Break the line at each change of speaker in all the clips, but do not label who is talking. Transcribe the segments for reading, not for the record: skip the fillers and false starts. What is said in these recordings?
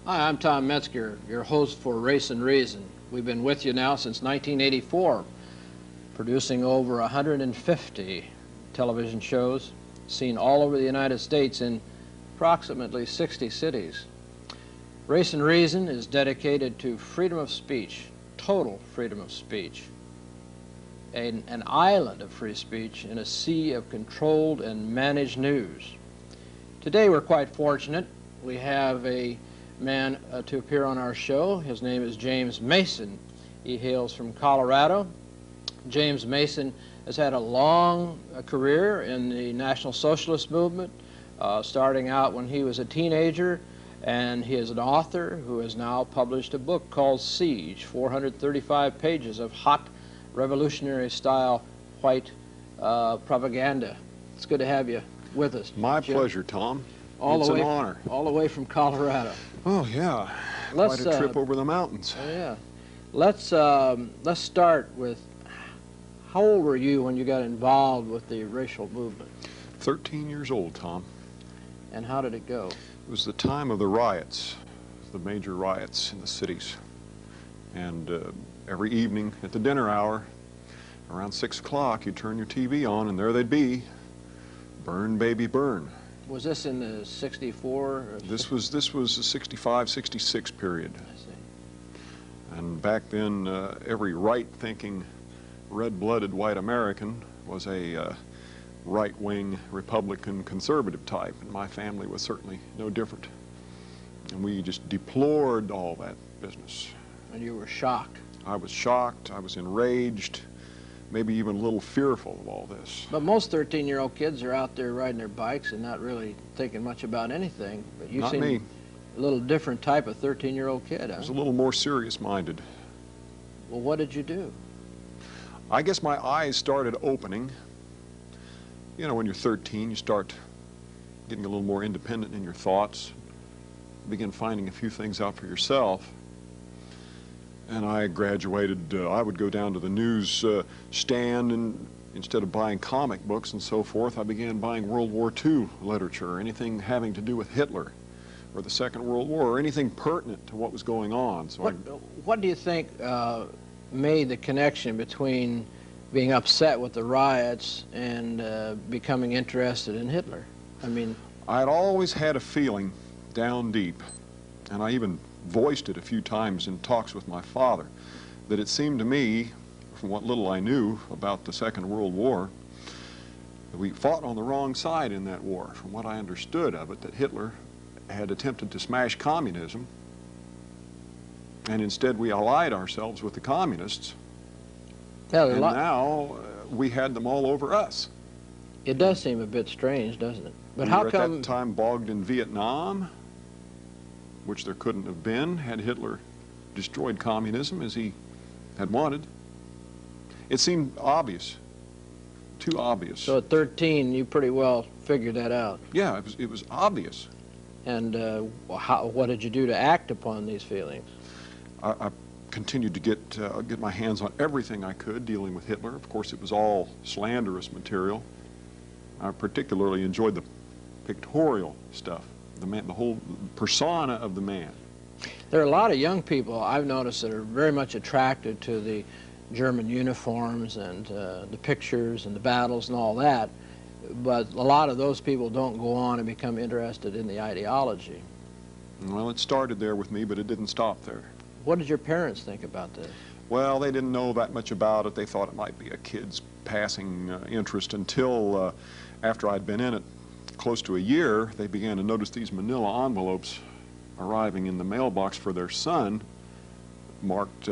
Hi, I'm Tom Metzger, your host for Race and Reason. We've been with you now since 1984, producing over 150 television shows, seen all over the United States in approximately 60 cities. Race and Reason is dedicated to freedom of speech, total freedom of speech, an island of free speech in a sea of controlled and managed news. Today we're quite fortunate. We have a man to appear on our show. His name is James Mason. He hails from Colorado. James Mason has had a long career in the National Socialist movement, starting out when he was a teenager, and he is an author who has now published a book called Siege, 435 pages of hot revolutionary-style white propaganda. It's good to have you with us.
My
Jim.
pleasure, Tom. It's an honor.
All the way from Colorado.
Oh, yeah. Quite a trip over the mountains.
Yeah. Let's start with, how old were you when you got involved with the racial movement?
13 years old, Tom.
And how did it go?
It was the time of the riots, the major riots in the cities. And every evening at the dinner hour, around 6 o'clock, you'd turn your TV on, and there they'd be. Burn, baby, burn.
Was this in the 64? Or
this was the 65, 66 period.
I see.
And back then, every right-thinking, red-blooded white American was a right-wing Republican conservative type, and my family was certainly no different. And we just deplored all that business.
And you were shocked.
I was shocked, I was enraged, maybe even a little fearful of all this.
But most 13-year-old kids are out there riding their bikes and not really thinking much about anything. But you seem
me.
A little different type of 13-year-old kid, huh?
I was a little more serious-minded.
Well, what did you do?
I guess my eyes started opening. You know, when you're 13, you start getting a little more independent in your thoughts, begin finding a few things out for yourself. And I graduated, I would go down to the news stand, and instead of buying comic books and so forth, I began buying World War II literature, anything having to do with Hitler or the Second World War, or anything pertinent to what was going on. So
what do you think made the connection between being upset with the riots and becoming interested in Hitler? I mean,
I'd always had a feeling down deep, and I even voiced it a few times in talks with my father, that it seemed to me, from what little I knew about the Second World War, that we fought on the wrong side in that war. From what I understood of it, that Hitler had attempted to smash communism, and instead we allied ourselves with the communists, and now we had them all over us.
It does seem a bit strange, doesn't it? But
We
how
were
come...
at that time bogged in Vietnam, which there couldn't have been had Hitler destroyed communism as he had wanted. It seemed obvious, too obvious.
So at 13, you pretty well figured that out.
Yeah, it was obvious.
And what did you do to act upon these feelings?
I continued to get my hands on everything I could dealing with Hitler. Of course, it was all slanderous material. I particularly enjoyed the pictorial stuff. The whole persona of the man.
There are a lot of young people I've noticed that are very much attracted to the German uniforms and the pictures and the battles and all that, but a lot of those people don't go on and become interested in the ideology.
Well, it started there with me, but it didn't stop there.
What did your parents think about this?
Well, they didn't know that much about it. They thought it might be a kid's passing interest until after I'd been in it close to a year, they began to notice these manila envelopes arriving in the mailbox for their son, marked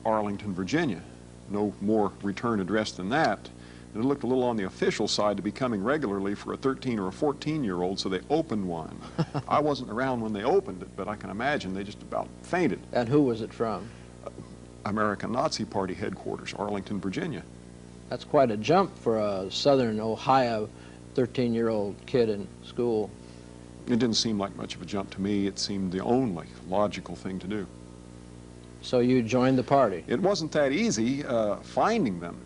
Arlington, Virginia. No more return address than that. And it looked a little on the official side to be coming regularly for a 13 or a 14-year-old, so they opened one. I wasn't around when they opened it, but I can imagine they just about fainted.
And who was it from?
American Nazi Party headquarters, Arlington, Virginia.
That's quite a jump for a southern Ohio 13-year-old kid in school.
It didn't seem like much of a jump to me. It seemed the only logical thing to do.
So you joined the party?
It wasn't that easy finding them.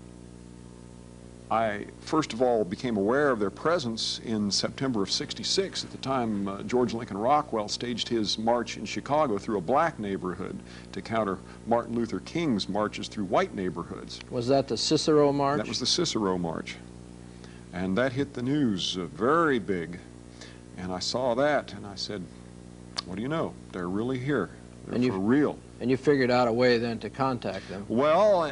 I first of all became aware of their presence in September of '66. At the time, George Lincoln Rockwell staged his march in Chicago through a black neighborhood to counter Martin Luther King's marches through white neighborhoods.
Was that the Cicero March?
That was the Cicero March. And that hit the news very big. And I saw that, and I said, what do you know? They're really here. They're for real.
And you figured out a way then to contact them?
Well,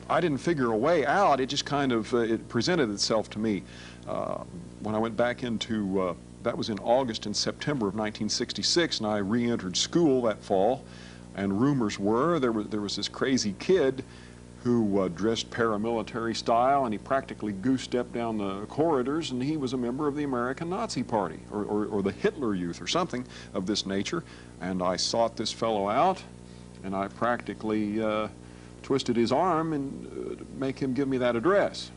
I didn't figure a way out. It just kind of it presented itself to me. When I went back into, that was in August and September of 1966, and I re-entered school that fall, and rumors were there was this crazy kid who dressed paramilitary style, and he practically goose-stepped down the corridors, and he was a member of the American Nazi Party, or the Hitler Youth, or something of this nature. And I sought this fellow out, and I practically twisted his arm and make him give me that address.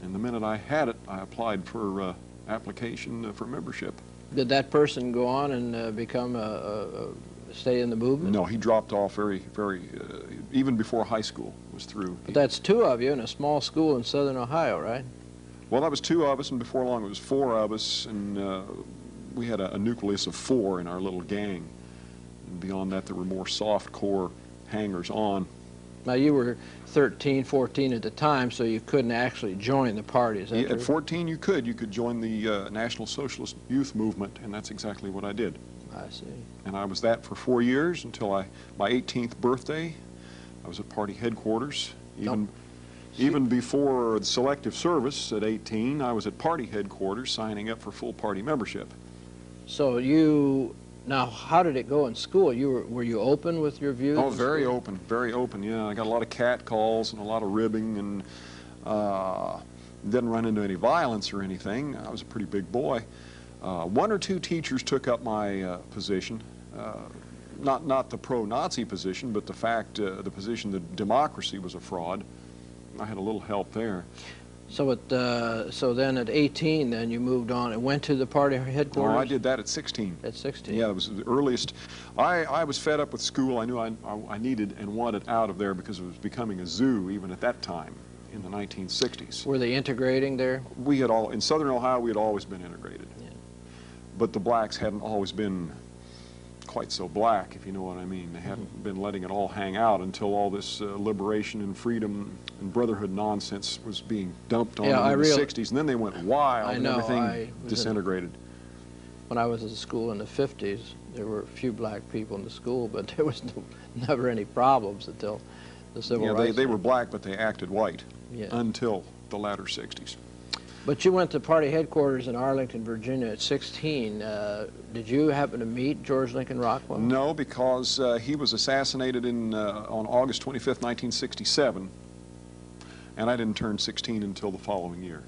And the minute I had it, I applied for application for membership.
Did that person go on and become stay in the movement?
No, he dropped off very, even before high school was through.
But that's two of you in a small school in southern Ohio, right?
Well, that was two of us, and before long it was four of us, and we had a nucleus of four in our little gang. And beyond that, there were more soft-core hangers-on.
Now, you were 13, 14 at the time, so you couldn't actually join the party, is that
Yeah,
true?
at 14 you could. You could join the National Socialist Youth Movement, and that's exactly what I did.
I see.
And I was that for 4 years until my 18th birthday. I was at party headquarters. Even before the selective service at 18, I was at party headquarters signing up for full party membership.
So now how did it go in school? Were you open with your views?
Oh, very open, yeah. I got a lot of cat calls and a lot of ribbing, and didn't run into any violence or anything. I was a pretty big boy. One or two teachers took up my position, not the pro-Nazi position, but the position that democracy was a fraud. I had a little help there.
So so then at 18, then you moved on and went to the party headquarters?
Oh, I did that at 16.
At 16?
Yeah, it was the earliest. I was fed up with school. I knew I needed and wanted out of there because it was becoming a zoo even at that time in the 1960s.
Were they integrating there?
In southern Ohio, we had always been integrated.
Yeah.
But the blacks hadn't always been quite so black, if you know what I mean. They hadn't been letting it all hang out until all this liberation and freedom and brotherhood nonsense was being dumped on them in the 60s, and then they went wild and everything disintegrated.
When I was at school in the 50s, there were a few black people in the school, but there was never any problems until the civil rights.
They were black, but they acted white
Yeah.
until the latter 60s.
But you went to party headquarters in Arlington, Virginia at 16. Did you happen to meet George Lincoln Rockwell?
No, because he was assassinated on August 25th, 1967, and I didn't turn 16 until the following year.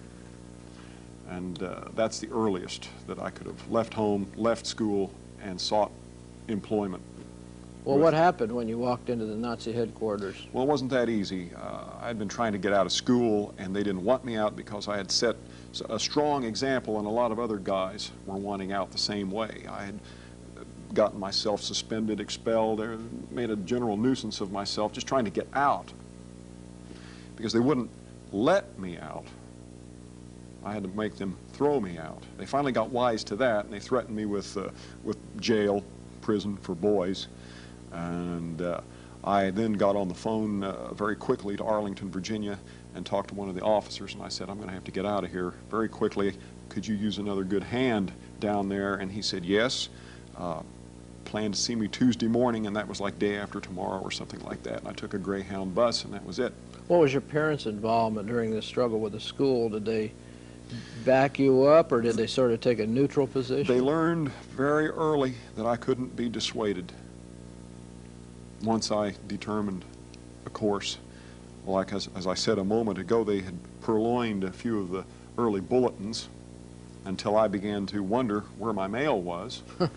And that's the earliest that I could have left home, left school, and sought employment.
Well, what happened when you walked into the Nazi headquarters?
Well, it wasn't that easy. I had been trying to get out of school, and they didn't want me out because I had set a strong example, and a lot of other guys were wanting out the same way. I had gotten myself suspended, expelled, made a general nuisance of myself just trying to get out because they wouldn't let me out. I had to make them throw me out. They finally got wise to that, and they threatened me with jail, prison for boys. And I then got on the phone very quickly to Arlington, Virginia, and talked to one of the officers, and I said, I'm going to have to get out of here very quickly. Could you use another good hand down there? And he said, yes. Planned to see me Tuesday morning, and that was like day after tomorrow or something like that. And I took a Greyhound bus, and that was it.
What was your parents' involvement during this struggle with the school? Did they back you up, or did they sort of take a neutral position?
They learned very early that I couldn't be dissuaded. Once I determined a course, like as I said a moment ago, they had purloined a few of the early bulletins until I began to wonder where my mail was. I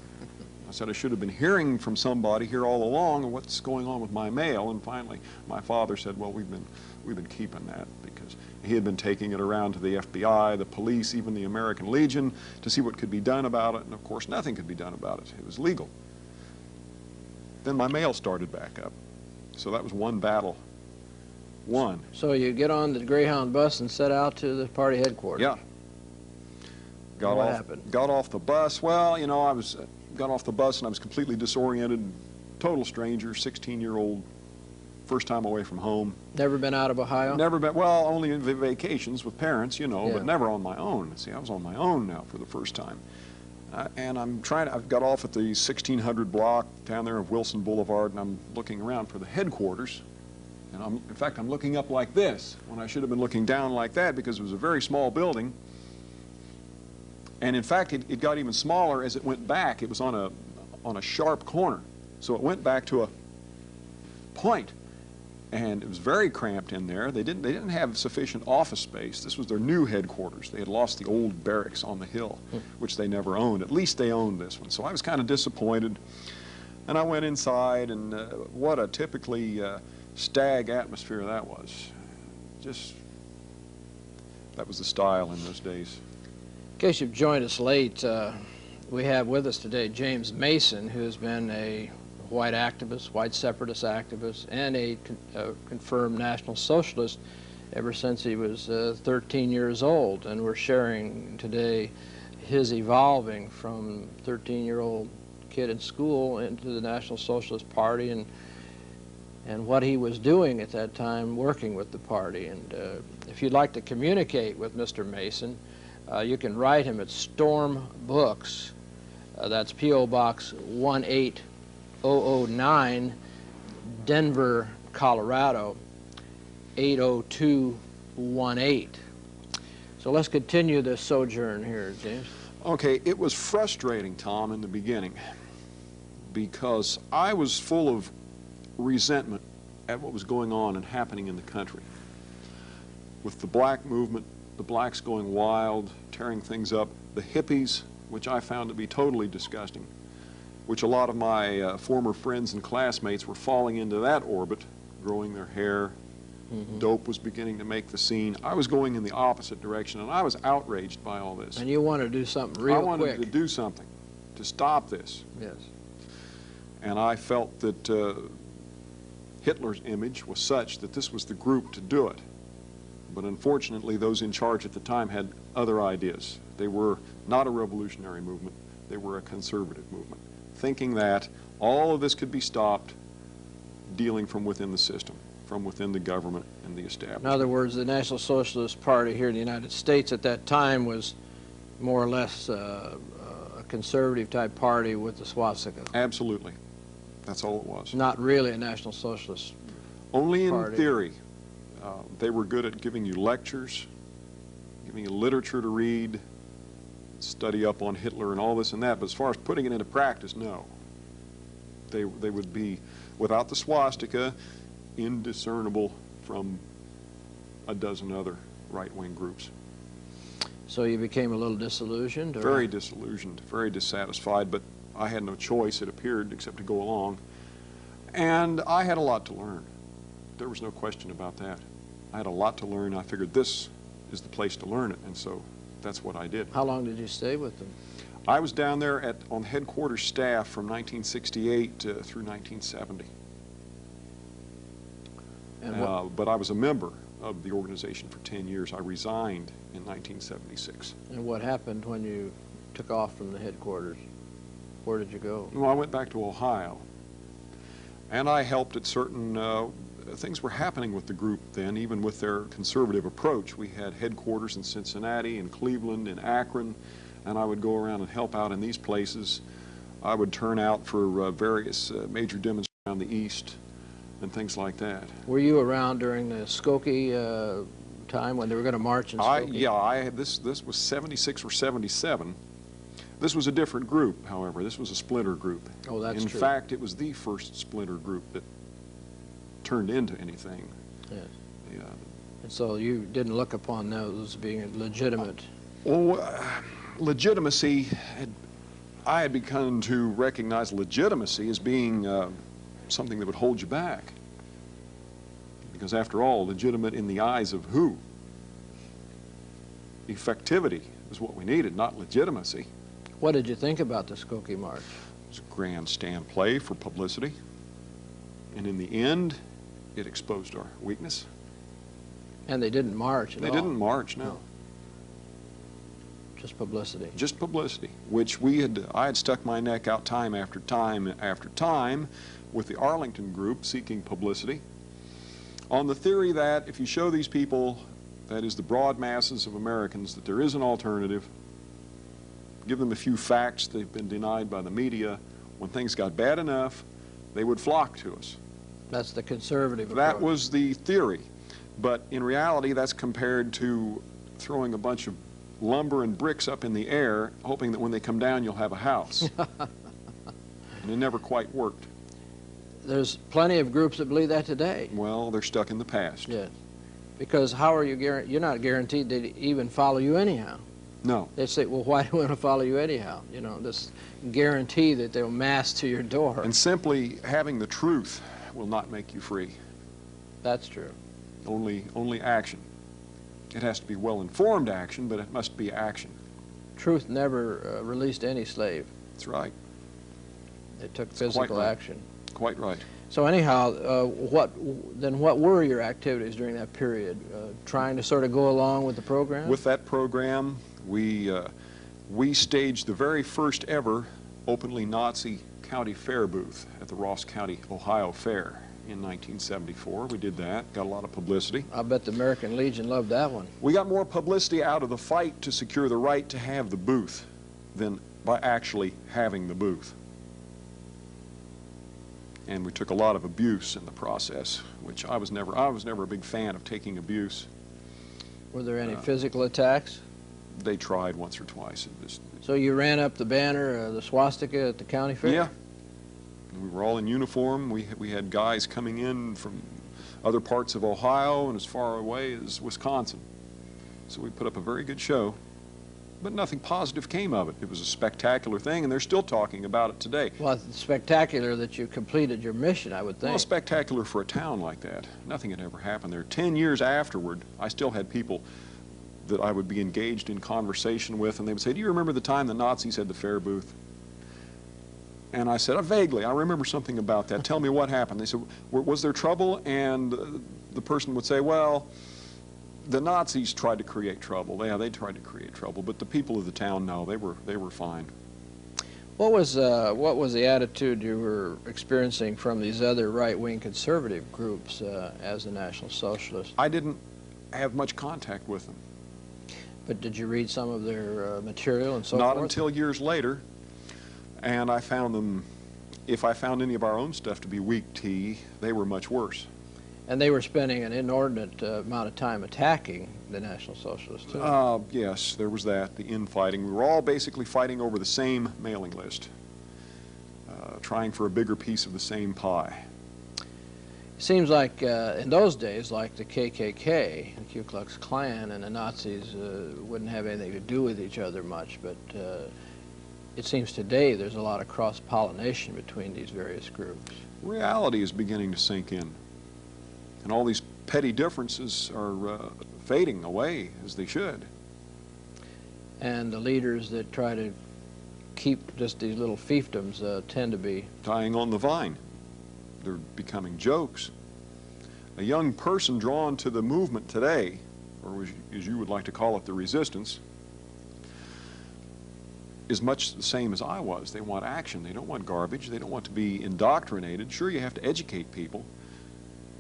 said I should have been hearing from somebody here all along what's going on with my mail, and finally my father said, well, we've been keeping that, because he had been taking it around to the FBI, the police, even the American Legion to see what could be done about it, and of course nothing could be done about it. It was legal. Then my mail started back up. So that was one battle One.
So you get on the Greyhound bus and set out to the party headquarters.
Yeah.
What happened?
Got off the bus. Well, you know, got off the bus and I was completely disoriented. Total stranger, 16-year-old, first time away from home.
Never been out of Ohio?
Never been, well, only in vacations with parents, you know,
Yeah.
but never on my own. See, I was on my own now for the first time. And I've got off at the 1600 block down there of Wilson Boulevard, and I'm looking around for the headquarters. And in fact, I'm looking up like this when I should have been looking down like that because it was a very small building. And in fact, it got even smaller as it went back. It was on a sharp corner. So it went back to a point. And it was very cramped in there. They didn't have sufficient office space. This was their new headquarters. They had lost the old barracks on the hill, which they never owned. At least they owned this one. So I was kind of disappointed. And I went inside, and what a typically stag atmosphere that was. Just, that was the style in those days.
In case you've joined us late, we have with us today James Mason, who has been a white activist, white separatist activist, and a confirmed National Socialist ever since he was 13 years old. And we're sharing today his evolving from 13-year-old kid in school into the National Socialist Party and what he was doing at that time working with the party. And if you'd like to communicate with Mr. Mason, you can write him at Storm Books. That's P.O. Box 18009, Denver, Colorado, 80218. So let's continue this sojourn here, James.
Okay, it was frustrating, Tom, in the beginning because I was full of resentment at what was going on and happening in the country. With the black movement, the blacks going wild, tearing things up, the hippies, which I found to be totally disgusting, which a lot of my former friends and classmates were falling into that orbit, growing their hair. Dope was beginning to make the scene. I was going in the opposite direction, and I was outraged by all this.
And you wanted to do something real quick.
I wanted to do something to stop this.
Yes.
And I felt that Hitler's image was such that this was the group to do it. But unfortunately, those in charge at the time had other ideas. They were not a revolutionary movement. They were a conservative movement, thinking that all of this could be stopped dealing from within the system, from within the government and the establishment.
In other words, the National Socialist Party here in the United States at that time was more or less a conservative type party with the swastika.
Absolutely. That's all it was.
Not really a National Socialist
Only in
party.
theory. They were good at giving you lectures, giving you literature to read, study up on Hitler and all this and that, but as far as putting it into practice, no. They would be, without the swastika, indiscernible from a dozen other right-wing groups.
So you became a little disillusioned? Or?
Very disillusioned, very dissatisfied, but I had no choice, it appeared, except to go along. And I had a lot to learn. There was no question about that. I had a lot to learn. I figured this is the place to learn it, and so that's what I did.
How long did you stay with them?
I was down there on headquarters staff from 1968 through 1970.
And
but I was a member of the organization for 10 years. I resigned in 1976.
And what happened when you took off from the headquarters? Where did you go?
Well, I went back to Ohio, and I helped at certain things were happening with the group then, even with their conservative approach. We had headquarters in Cincinnati, in Cleveland, in Akron, and I would go around and help out in these places. I would turn out for various major demonstrations around the East and things like that.
Were you around during the Skokie time when they were going to march in Skokie?
Yeah, this was 76 or 77. This was a different group, however. This was a splinter group.
Oh, that's true.
In fact, it was the first splinter group that turned into anything.
Yes.
Yeah.
And so you didn't look upon those being legitimate?
Well, legitimacy, I had begun to recognize legitimacy as being something that would hold you back. Because after all, legitimate in the eyes of who? Effectivity is what we needed, not legitimacy.
What did you think about the Skokie March?
It was a grandstand play for publicity. And in the end, it exposed our weakness.
And they didn't march at all?
They didn't march, no.
Just publicity.
Just publicity, which I had stuck my neck out time after time after time with the Arlington group seeking publicity on the theory that if you show these people, that is the broad masses of Americans, that there is an alternative, give them a few facts they've been denied by the media, when things got bad enough, they would flock to us.
That's the conservative approach.
That was the theory. But in reality, that's compared to throwing a bunch of lumber and bricks up in the air, hoping that when they come down, you'll have a house. And it never quite worked.
There's plenty of groups that believe that today.
Well, they're stuck in the past.
Yes. Because how are you you're not guaranteed they even follow you anyhow.
No.
They say, well, why do we want to follow you anyhow? You know, this guarantee that they'll mass to your door.
And simply having the truth will not make you free.
That's true.
Only action. It has to be well-informed action, but it must be action.
Truth never released any slave.
That's right.
It took physical action.
Quite right.
So anyhow, what were your activities during that period? Trying to sort of go along with the program?
With that program, we staged the very first ever openly Nazi county fair booth at the Ross County, Ohio Fair in 1974. We did that, got a lot of publicity.
I bet the American Legion loved that one.
We got more publicity out of the fight to secure the right to have the booth than by actually having the booth. And we took a lot of abuse in the process, which I was never a big fan of taking abuse.
Were there any physical attacks?
They tried once or twice.
So you ran up the banner, the swastika at the county fair?
Yeah. We were all in uniform. We had guys coming in from other parts of Ohio and as far away as Wisconsin. So we put up a very good show. But nothing positive came of it. It was a spectacular thing, and they're still talking about it today.
Well, it's spectacular that you completed your mission, I would think.
Well, spectacular for a town like that. Nothing had ever happened there. 10 years afterward, I still had people that I would be engaged in conversation with, and they would say, do you remember the time the Nazis had the fair booth? And I said, vaguely, I remember something about that. Tell me what happened. They said, was there trouble? And the person would say, well, the Nazis tried to create trouble. Yeah, they tried to create trouble, but the people of the town, no, they were fine.
What was the attitude you were experiencing from these other right-wing conservative groups as a National Socialist?
I didn't have much contact with them.
But did you read some of their material and so forth?
Not until years later, and I found them, if I found any of our own stuff to be weak tea, they were much worse.
And they were spending an inordinate amount of time attacking the National Socialists, too.
Yes, there was that, the infighting. We were all basically fighting over the same mailing list, trying for a bigger piece of the same pie.
It seems like in those days, like the KKK, the Ku Klux Klan, and the Nazis wouldn't have anything to do with each other much, but it seems today there's a lot of cross-pollination between these various groups.
Reality is beginning to sink in. And all these petty differences are fading away, as they should.
And the leaders that try to keep just these little fiefdoms tend to be
dying on the vine. They're becoming jokes. A young person drawn to the movement today, or as you would like to call it, the resistance, is much the same as I was. They want action. They don't want garbage. They don't want to be indoctrinated. Sure, you have to educate people.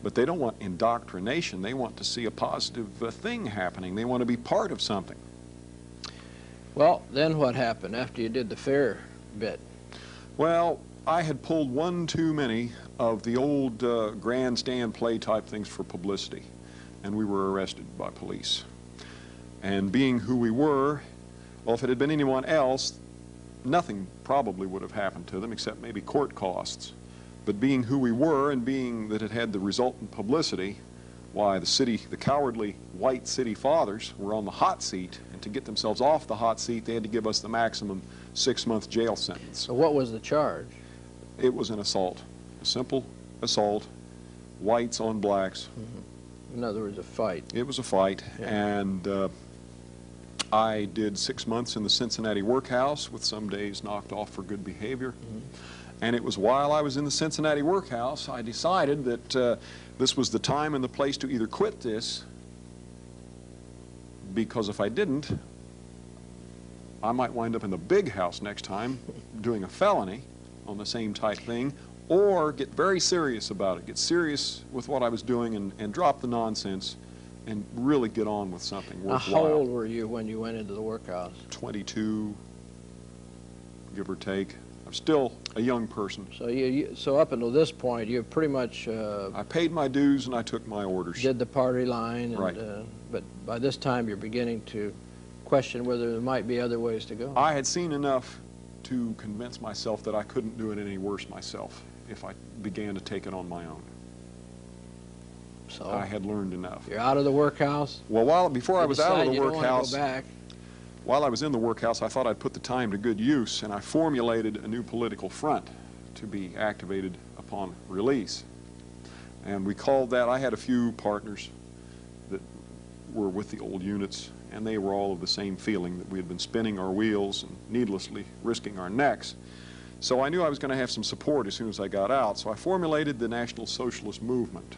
But they don't want indoctrination. They want to see a positive thing happening. They want to be part of something.
Well, then what happened after you did the fair bit?
Well, I had pulled one too many of the old grandstand play type things for publicity, and we were arrested by police. And being who we were, well, if it had been anyone else, nothing probably would have happened to them except maybe court costs. But being who we were, and being that it had the resultant publicity, why, the cowardly white city fathers were on the hot seat, and to get themselves off the hot seat, they had to give us the maximum 6-month jail sentence.
So what was the charge?
It was an assault, a simple assault, whites on blacks.
Mm-hmm. In other words, a fight.
It was a fight,
yeah.
And I did 6 months in the Cincinnati workhouse, with some days knocked off for good behavior. Mm-hmm. And it was while I was in the Cincinnati workhouse, I decided that this was the time and the place to either quit this because if I didn't, I might wind up in the big house next time doing a felony on the same type thing, or get very serious about it, get serious with what I was doing and drop the nonsense and really get on with something worthwhile.
How old were you when you went into the workhouse?
22, give or take. I'm still a young person.
So up until this point, you pretty much
I paid my dues and I took my orders.
did the party line, and,
Right.
But by this time you're beginning to question whether there might be other ways to go.
I had seen enough to convince myself that I couldn't do it any worse myself if I began to take it on my own.
So
I had learned enough.
you're out of the workhouse.
Well, before I was out of the
You don't wanna
workhouse,
go back.
while I was in the workhouse, I thought I'd put the time to good use, and I formulated a new political front to be activated upon release. And we called that, I had a few partners that were with the old units, and they were all of the same feeling that we had been spinning our wheels and needlessly risking our necks. So I knew I was going to have some support as soon as I got out, so I formulated the National Socialist Movement.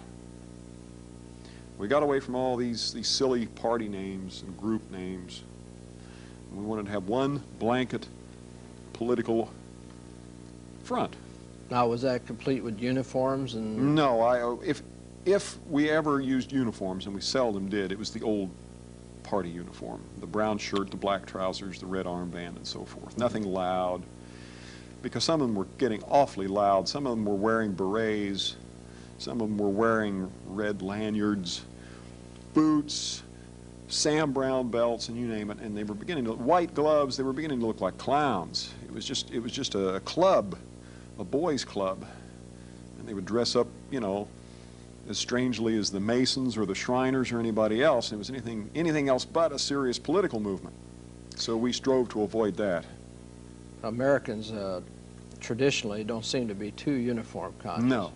We got away from all these silly party names and group names. We wanted to have one blanket political front.
Now, was that complete with uniforms and?
No, if we ever used uniforms, and we seldom did, it was the old party uniform, the brown shirt, the black trousers, the red armband, and so forth. Nothing loud, because some of them were getting awfully loud. Some of them were wearing berets. Some of them were wearing red lanyards, boots, Sam Brown belts, and you name it, and they were beginning to, white gloves, they were beginning to look like clowns. It was just a club, a boys' club, and they would dress up, you know, as strangely as the Masons or the Shriners or anybody else. It was anything else but a serious political movement. So we strove to avoid that.
Americans traditionally don't seem to be too uniform conscious.
No.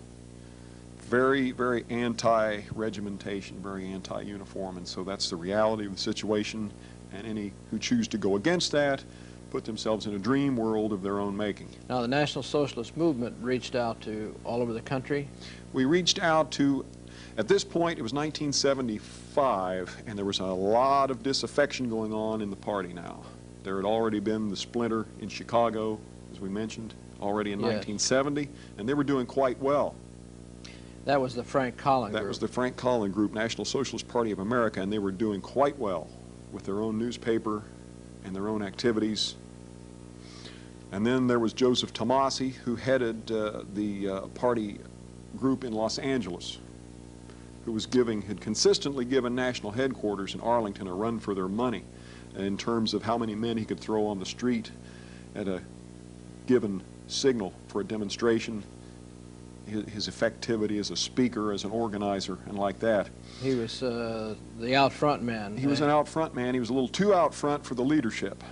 Very, very anti-regimentation, very anti-uniform, and so that's the reality of the situation, and any who choose to go against that put themselves in a dream world of their own making.
Now, the National Socialist Movement reached out to all over the country.
We reached out to, at this point, it was 1975, and there was a lot of disaffection going on in the party now. There had already been the splinter in Chicago, as we mentioned, already in 1970, and they were doing quite well.
That was the Frank Collin group.
That was the Frank Collin group, National Socialist Party of America, and they were doing quite well with their own newspaper and their own activities. And then there was Joseph Tomasi, who headed the party group in Los Angeles, who had consistently given national headquarters in Arlington a run for their money in terms of how many men he could throw on the street at a given signal for a demonstration, his effectivity as a speaker, as an organizer, and like that.
He was the out front man.
He was an out front man. He was a little too out front for the leadership.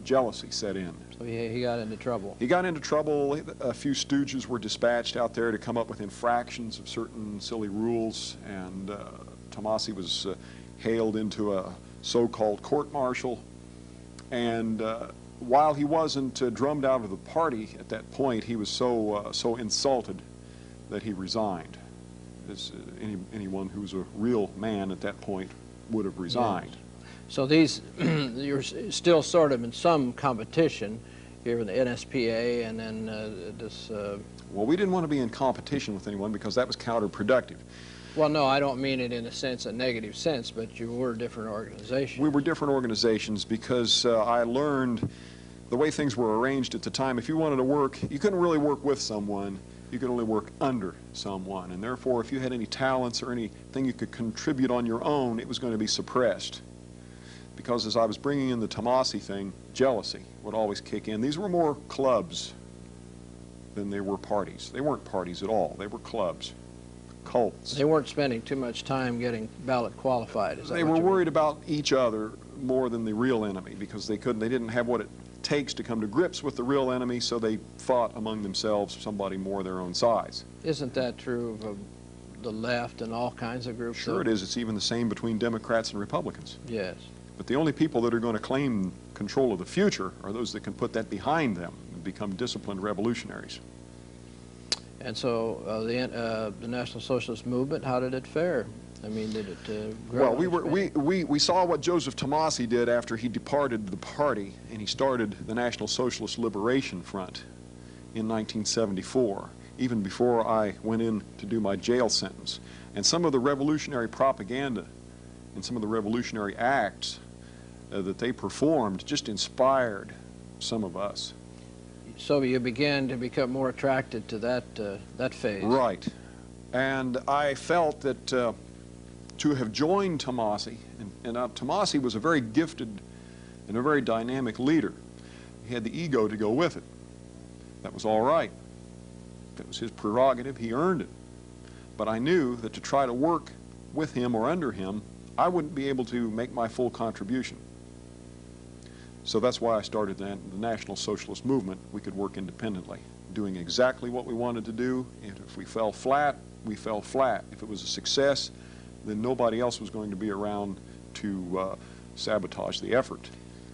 Jealousy set in.
So he got into trouble.
He got into trouble. A few stooges were dispatched out there to come up with infractions of certain silly rules, and Tomasi was hailed into a so-called court-martial. And while he wasn't drummed out of the party at that point, he was so insulted that he resigned. As anyone who was a real man at that point would have resigned.
Yes. So these, you're still sort of in some competition here in the NSPA, and then this...
Well, we didn't want to be in competition with anyone because that was counterproductive.
Well, no, I don't mean it in a negative sense, but you were different organizations.
We were different organizations because I learned the way things were arranged at the time. If you wanted to work, you couldn't really work with someone. You could only work under someone. And therefore, if you had any talents or anything you could contribute on your own, it was going to be suppressed. Because as I was bringing in the Tomasi thing, jealousy would always kick in. These were more clubs than they were parties. They weren't parties at all. They were clubs, cults.
They weren't spending too much time getting ballot qualified. Is that
They
what
were
you mean?
worried about each other more than the real enemy because they didn't have what it takes to come to grips with the real enemy, so they fought among themselves somebody more their own size.
Isn't that true of the left and all kinds of groups?
Sure it is. It's even the same between Democrats and Republicans.
Yes.
But the only people that are going to claim control of the future are those that can put that behind them and become disciplined revolutionaries.
And so the National Socialist movement, how did it fare? I mean, did it grow?
Well, we saw what Joseph Tomasi did after he departed the party, and he started the National Socialist Liberation Front in 1974, even before I went in to do my jail sentence. And some of the revolutionary propaganda and some of the revolutionary acts that they performed just inspired some of us.
So you began to become more attracted to that phase.
Right. And I felt that to have joined Tomasi, and Tomasi was a very gifted and a very dynamic leader. He had the ego to go with it. That was all right. That was his prerogative. He earned it. But I knew that to try to work with him or under him, I wouldn't be able to make my full contribution. So that's why I started the National Socialist Movement. We could work independently, doing exactly what we wanted to do. And if we fell flat, we fell flat. If it was a success, then nobody else was going to be around to sabotage the effort.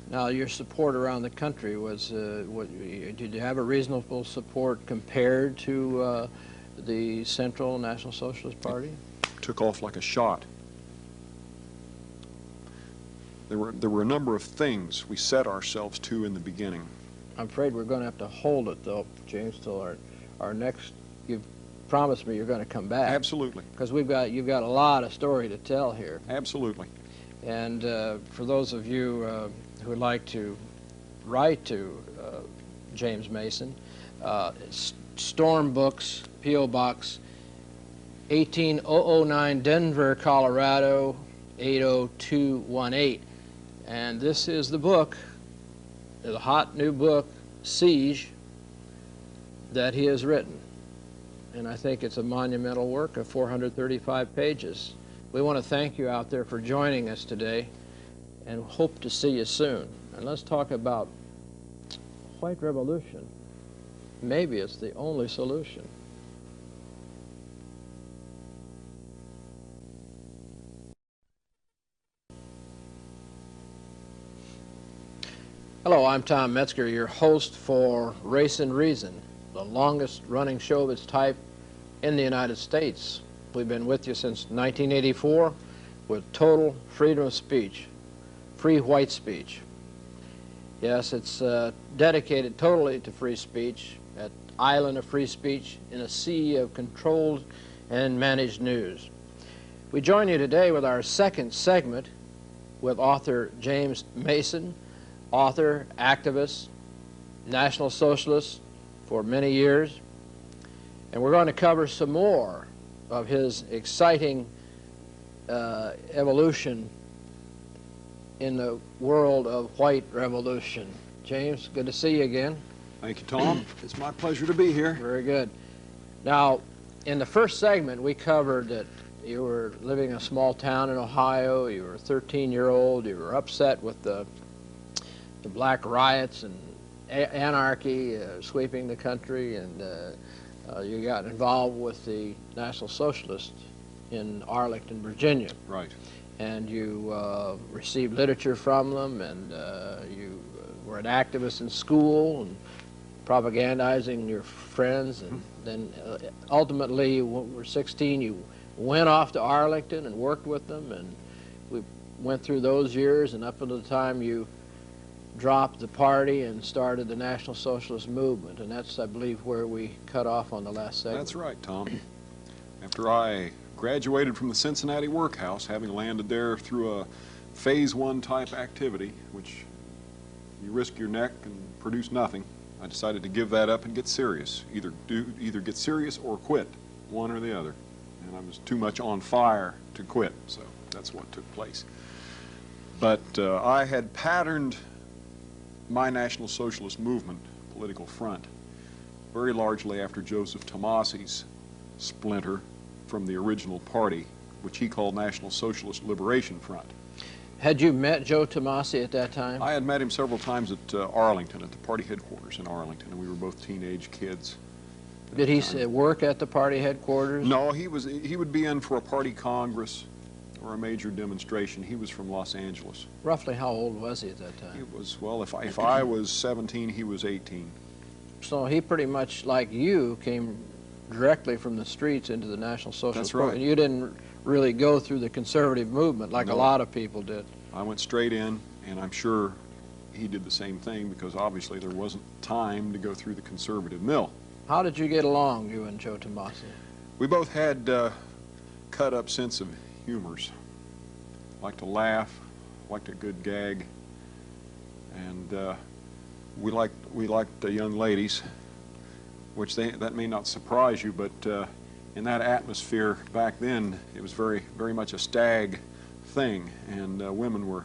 Now, your support around the country was, did you have a reasonable support compared to the Central National Socialist Party?
It took off like a shot. There were a number of things we set ourselves to in the beginning.
I'm afraid we're going to have to hold it, though, James, till our next. You've promised me you're going to come back.
Absolutely.
Because you've got a lot of story to tell here.
Absolutely.
And for those of you who would like to write to James Mason, Storm Books, P.O. Box 18009, Denver, Colorado 80218. And this is the book, the hot new book, Siege, that he has written. And I think it's a monumental work of 435 pages. We want to thank you out there for joining us today and hope to see you soon. And let's talk about white revolution. Maybe it's the only solution. Hello, I'm Tom Metzger, your host for Race and Reason, the longest running show of its type in the United States. We've been with you since 1984 with total freedom of speech, free white speech. Yes, it's dedicated totally to free speech, an island of free speech in a sea of controlled and managed news. We join you today with our second segment with author James Mason, author, activist, National Socialist for many years. And we're going to cover some more of his exciting evolution in the world of white revolution. James, good to see you again.
Thank you, Tom. It's my pleasure to be here.
Very good. Now, in the first segment, we covered that you were living in a small town in Ohio. You were a 13-year-old. You were upset with the black riots and anarchy sweeping the country, and you got involved with the National Socialists in Arlington, Virginia.
Right.
And you received literature from them, and you were an activist in school and propagandizing your friends, and then ultimately, when you were 16, you went off to Arlington and worked with them, and we went through those years, and up until the time you dropped the party and started the National Socialist movement, and that's, I believe, where we cut off on the last segment.
That's right, Tom. After I graduated from the Cincinnati Workhouse, having landed there through a Phase 1 type activity, which you risk your neck and produce nothing, I decided to give that up and get serious. Either get serious or quit, one or the other. And I was too much on fire to quit, so that's what took place. But I had patterned my National Socialist movement, political front, very largely after Joseph Tomasi's splinter from the original party, which he called National Socialist Liberation Front.
Had you met Joe Tomasi at that time?
I had met him several times at Arlington, at the party headquarters in Arlington, and we were both teenage kids.
Did he work at the party headquarters?
No, he would be in for a party congress or a major demonstration. He was from Los Angeles.
Roughly how old was he at that time?
He was, well, if I was 17, he was 18.
So he pretty much, like you, came directly from the streets into the National Socialist
That's
Party.
right.
And you didn't really go through the conservative movement like a
No.
lot of people did.
I went straight in, and I'm sure he did the same thing, because obviously there wasn't time to go through the conservative mill.
How did you get along, you and Joe Tomasi?
We both had cut-up sense of humors. Liked to laugh, liked a good gag, and we liked the young ladies, which that may not surprise you, but in that atmosphere back then, it was very much a stag thing, and women were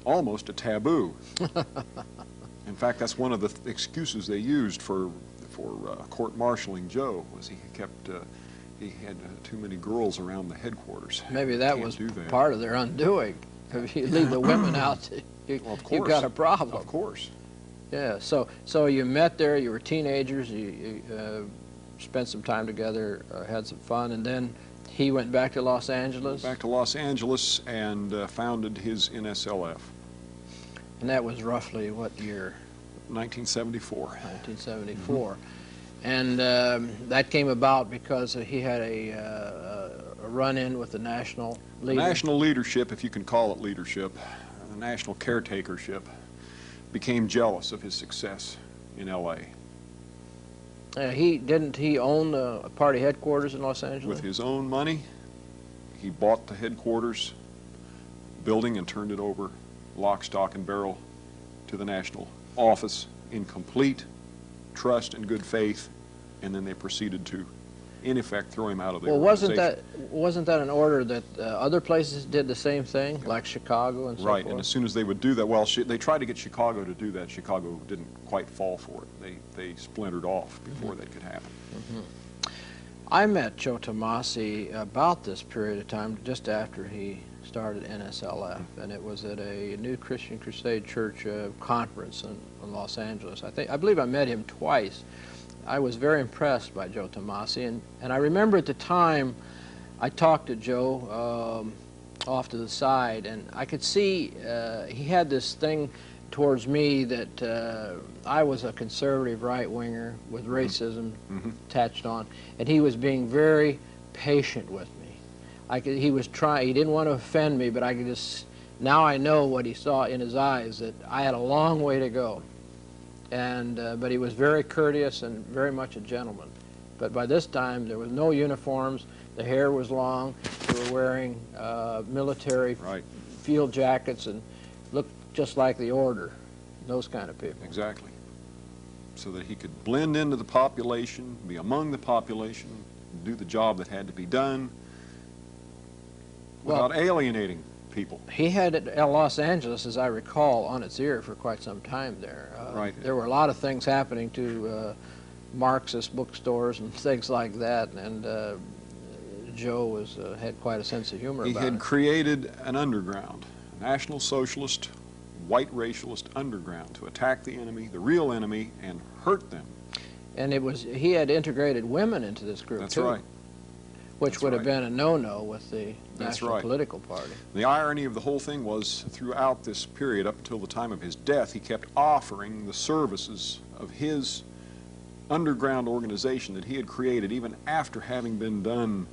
almost a taboo. In fact, that's one of the excuses they used for court-martialing Joe, was he had too many girls around the headquarters.
Maybe that
Can't
was
do that.
part of their undoing. If you leave the women out,
Well, of
you've
course.
got a problem.
Of course.
Yeah, so you met there, you were teenagers, you spent some time together, had some fun, and then he went back to Los Angeles?
Back to Los Angeles and founded his NSLF.
And that was roughly what year?
1974.
1974. And that came about because he had a run-in with the national
The
leader.
national leadership, if you can call it leadership, the national caretakership, became jealous of his success in L.A.
Didn't he own the party headquarters in Los Angeles?
With his own money, he bought the headquarters building and turned it over, lock, stock, and barrel, to the national office in complete trust and good faith, and then they proceeded to, in effect, throw him out of the
Well,
organization.
wasn't that an order that other places did the same thing, like Chicago and so
Right,
forth?
and as soon as they would do that, well, they tried to get Chicago to do that. Chicago didn't quite fall for it. They splintered off before that could happen.
I met Joe Tomasi about this period of time, just after he started NSLF, and it was at a New Christian Crusade Church conference in Los Angeles. I believe I met him twice. I was very impressed by Joe Tomasi, and I remember at the time I talked to Joe off to the side, and I could see he had this thing towards me that I was a conservative right-winger with racism attached on, and he was being very patient with me. He was trying, he didn't want to offend me, but I could just, now I know what he saw in his eyes, that I had a long way to go. And, but he was very courteous and very much a gentleman. But by this time, there was no uniforms, the hair was long, they were wearing military field jackets and looked just like the order, those kind of people.
Exactly. So that he could blend into the population, be among the population, do the job that had to be done, without alienating people.
He had Los Angeles, as I recall, on its ear for quite some time there. There were a lot of things happening to Marxist bookstores and things like that, and Joe had quite a sense of humor about it.
He had created an underground, a National Socialist, white racialist underground, to attack the enemy, the real enemy, and hurt them.
And he had integrated women into this group,
That's
too.
right.
Which would have been a no-no with the National Political Party.
The irony of the whole thing was, throughout this period, up until the time of his death, he kept offering the services of his underground organization that he had created, even after having been done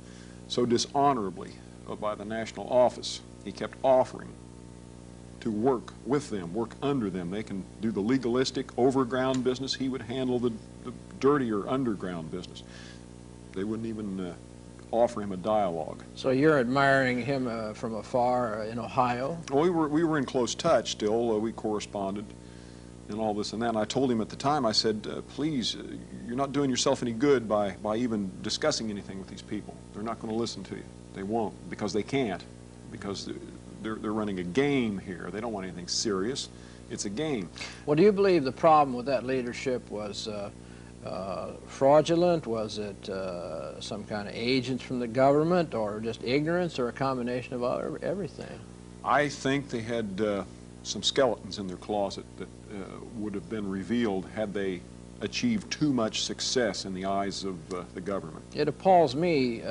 so dishonorably by the national office. He kept offering to work with them, work under them. They can do the legalistic overground business. He would handle the dirtier underground business. They wouldn't even offer him a dialogue.
So you're admiring him from afar in Ohio?
Well, we were in close touch still. We corresponded and all this and that. And I told him at the time, I said, please, you're not doing yourself any good by even discussing anything with these people. They're not going to listen to you. They won't, because they can't, because they're running a game here. They don't want anything serious. It's a game.
Well, do you believe the problem with that leadership was fraudulent? Was it some kind of agents from the government, or just ignorance, or a combination of everything?
I think they had some skeletons in their closet that would have been revealed had they achieved too much success in the eyes of the government.
It appalls me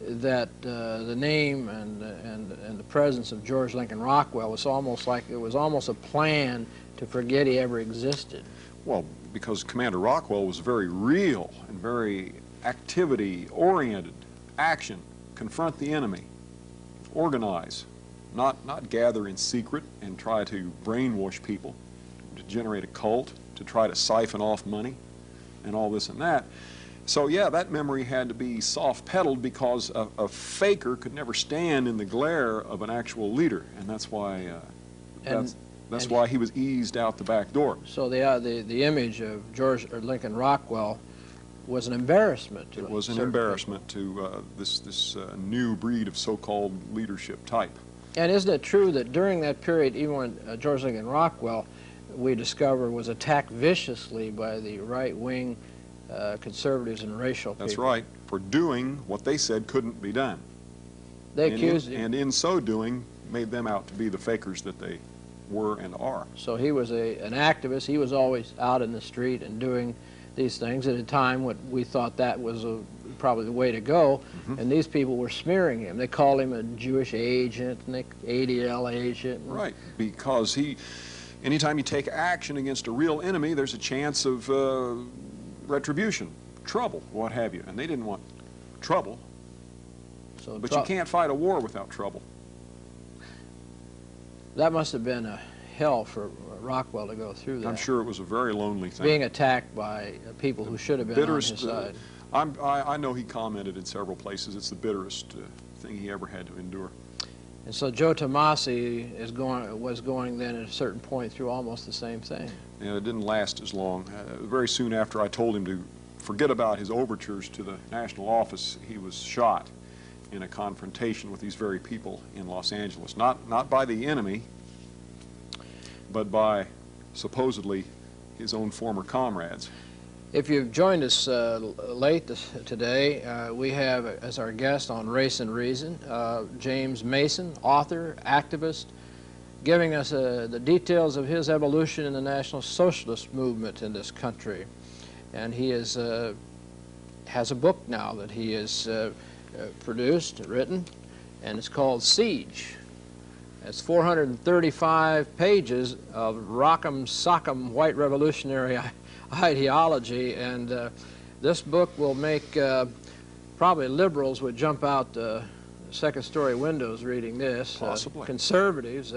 that the name and the presence of George Lincoln Rockwell was almost like it was almost a plan to forget he ever existed.
Well, because Commander Rockwell was very real and very activity-oriented action, confront the enemy, organize, not gather in secret and try to brainwash people, to generate a cult, to try to siphon off money, and all this and that. So yeah, that memory had to be soft-pedaled because a faker could never stand in the glare of an actual leader, and that's why that's why he was eased out the back door.
So the image of George or Lincoln Rockwell was an embarrassment to
it was an embarrassment to this new breed of so-called leadership type.
And isn't it true that during that period, even when George Lincoln Rockwell, we discovered, was attacked viciously by the right-wing conservatives and racial people?
That's right, for doing what they said couldn't be done.
They accused him.
And in so doing, made them out to be the fakers that they were and are.
So he was an activist. He was always out in the street and doing these things at a time when we thought that was probably the way to go, and these people were smearing him. They called him a Jewish agent, and ADL agent.
Right, because anytime you take action against a real enemy, there's a chance of retribution, trouble, what have you, and they didn't want trouble.
So
but you can't fight a war without trouble.
That must have been a hell for Rockwell to go through that.
I'm sure it was a very lonely thing.
Being attacked by people who should have been on his side.
I know he commented in several places it's the bitterest thing he ever had to endure.
And so Joe Tomasi was going then at a certain point through almost the same thing.
Yeah, it didn't last as long. Very soon after I told him to forget about his overtures to the national office, he was shot in a confrontation with these very people in Los Angeles. Not by the enemy, but by supposedly his own former comrades.
If you've joined us late today, we have as our guest on Race and Reason, James Mason, author, activist, giving us the details of his evolution in the National Socialist movement in this country. And he has a book now that he has produced, written, and it's called Siege. It's 435 pages of rock'em sock'em white revolutionary ideology, and this book will make probably liberals would jump out second-story windows reading this.
Possibly.
Conservatives,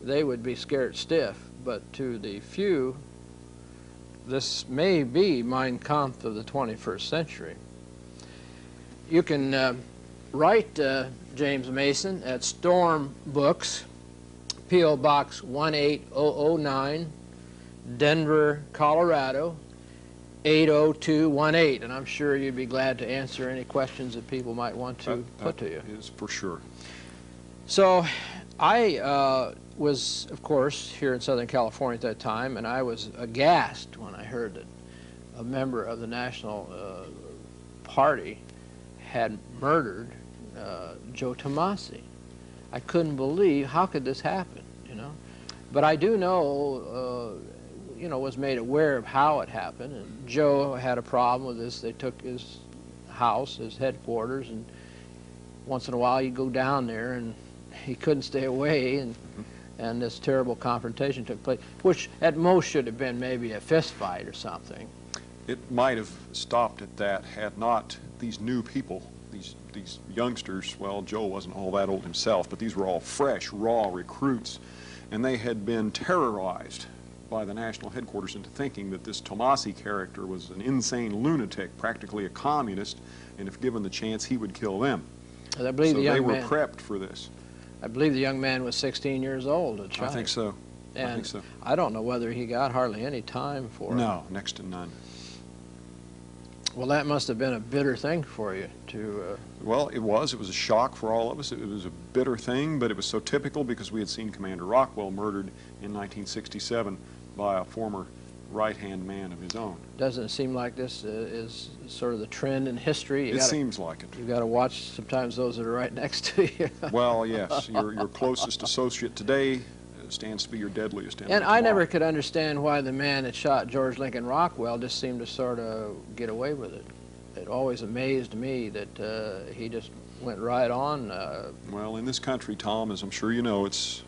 they would be scared stiff, but to the few, this may be Mein Kampf of the 21st century. You can write James Mason at Storm Books, P.O. Box 18009, Denver, Colorado, 80218, and I'm sure you'd be glad to answer any questions that people might want to put to you.
That is for sure.
So I was, of course, here in Southern California at that time, and I was aghast when I heard that a member of the National Party had murdered Joe Tomasi. I couldn't believe, how could this happen, you know? But I do know, you know, was made aware of how it happened, and Joe had a problem with this. They took his house, his headquarters, and once in a while you go down there and he couldn't stay away, and this terrible confrontation took place, which at most should have been maybe a fist fight or something.
It might have stopped at that had not these new people, these youngsters, well, Joe wasn't all that old himself, but these were all fresh, raw recruits, and they had been terrorized by the national headquarters into thinking that this Tomasi character was an insane lunatic, practically a communist, and if given the chance, he would kill them.
And I believe
so
the young
they were
man,
prepped for this.
I believe the young man was 16 years old at the time.
I think so.
And
I think so.
I don't know whether he got hardly any time for it.
No, next to none.
Well, that must have been a bitter thing for you to...
Well, it was. It was a shock for all of us. It was a bitter thing, but it was so typical because we had seen Commander Rockwell murdered in 1967 by a former right-hand man of his own.
Doesn't it seem like this is sort of the trend in history?
It seems like it.
You've got to watch sometimes those that are right next to you.
Well, yes. Your closest associate today stands to be your deadliest enemy.
And I never could understand why the man that shot George Lincoln Rockwell just seemed to sort of get away with it. It always amazed me that he just went right on.
Well, in this country, Tom, as I'm sure you know, it's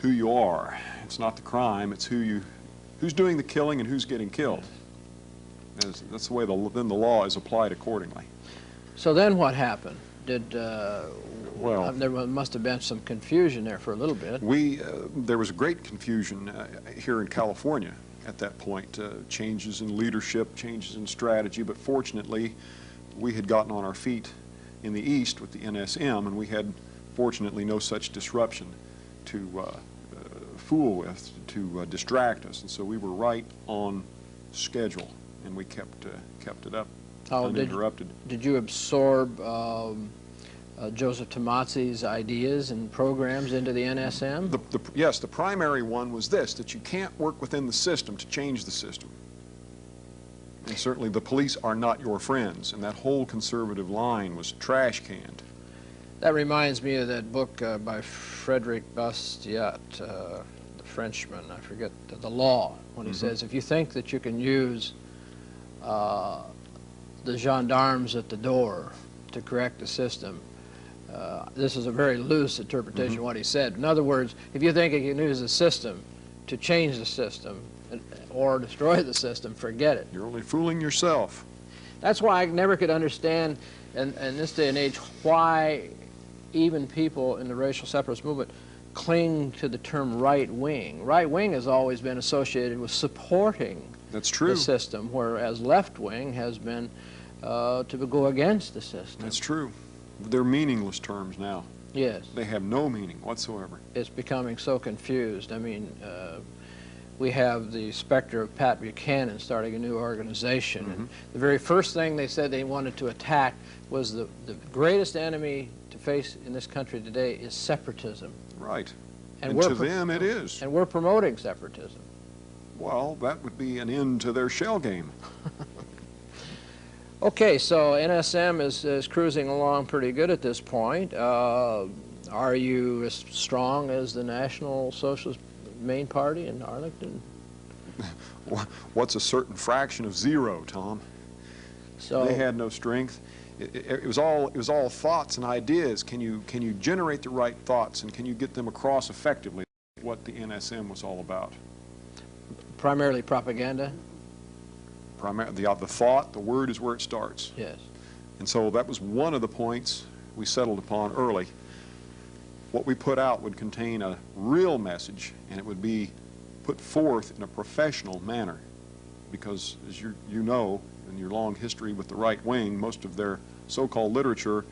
who you are. It's not the crime. It's who's doing the killing and who's getting killed. That's the way then the law is applied accordingly.
So then what happened?
Well,
there must have been some confusion there for a little bit.
There was great confusion here in California at that point, changes in leadership, changes in strategy, but fortunately we had gotten on our feet in the East with the NSM, and we had fortunately no such disruption to fool with, to distract us, and so we were right on schedule, and we kept it up uninterrupted.
Did you absorb Joseph Tomasi's ideas and programs into the NSM?
Yes, the primary one was this, that you can't work within the system to change the system. And certainly the police are not your friends, and that whole conservative line was trash canned.
That reminds me of that book by Frederick Bastiat, the Frenchman, I forget, The Law, when he says, if you think that you can use the gendarmes at the door to correct the system, this is a very loose interpretation of what he said. In other words, if you think you can use the system to change the system or destroy the system, forget it.
You're only fooling yourself.
That's why I never could understand in this day and age why even people in the racial separatist movement cling to the term right wing. Right wing has always been associated with supporting
That's true.
the system, whereas left wing has been to go against the system.
That's true. They're meaningless terms now.
Yes.
They have no meaning whatsoever.
It's becoming so confused. I mean, we have the specter of Pat Buchanan starting a new organization. And the very first thing they said they wanted to attack was the greatest enemy to face in this country today is separatism.
Right.
And
to them it is.
And we're promoting separatism.
Well, that would be an end to their shell game.
Okay, so NSM is cruising along pretty good at this point. Are you as strong as the National Socialist main party in Arlington?
What's a certain fraction of zero, Tom?
So
they had no strength. It was all thoughts and ideas. Can you generate the right thoughts, and can you get them across effectively? What the NSM was all about.
Primarily propaganda.
The thought, the word is where it starts.
Yes.
And so that was one of the points we settled upon early. What we put out would contain a real message, and it would be put forth in a professional manner, because as you know, in your long history with the right wing, most of their so-called literature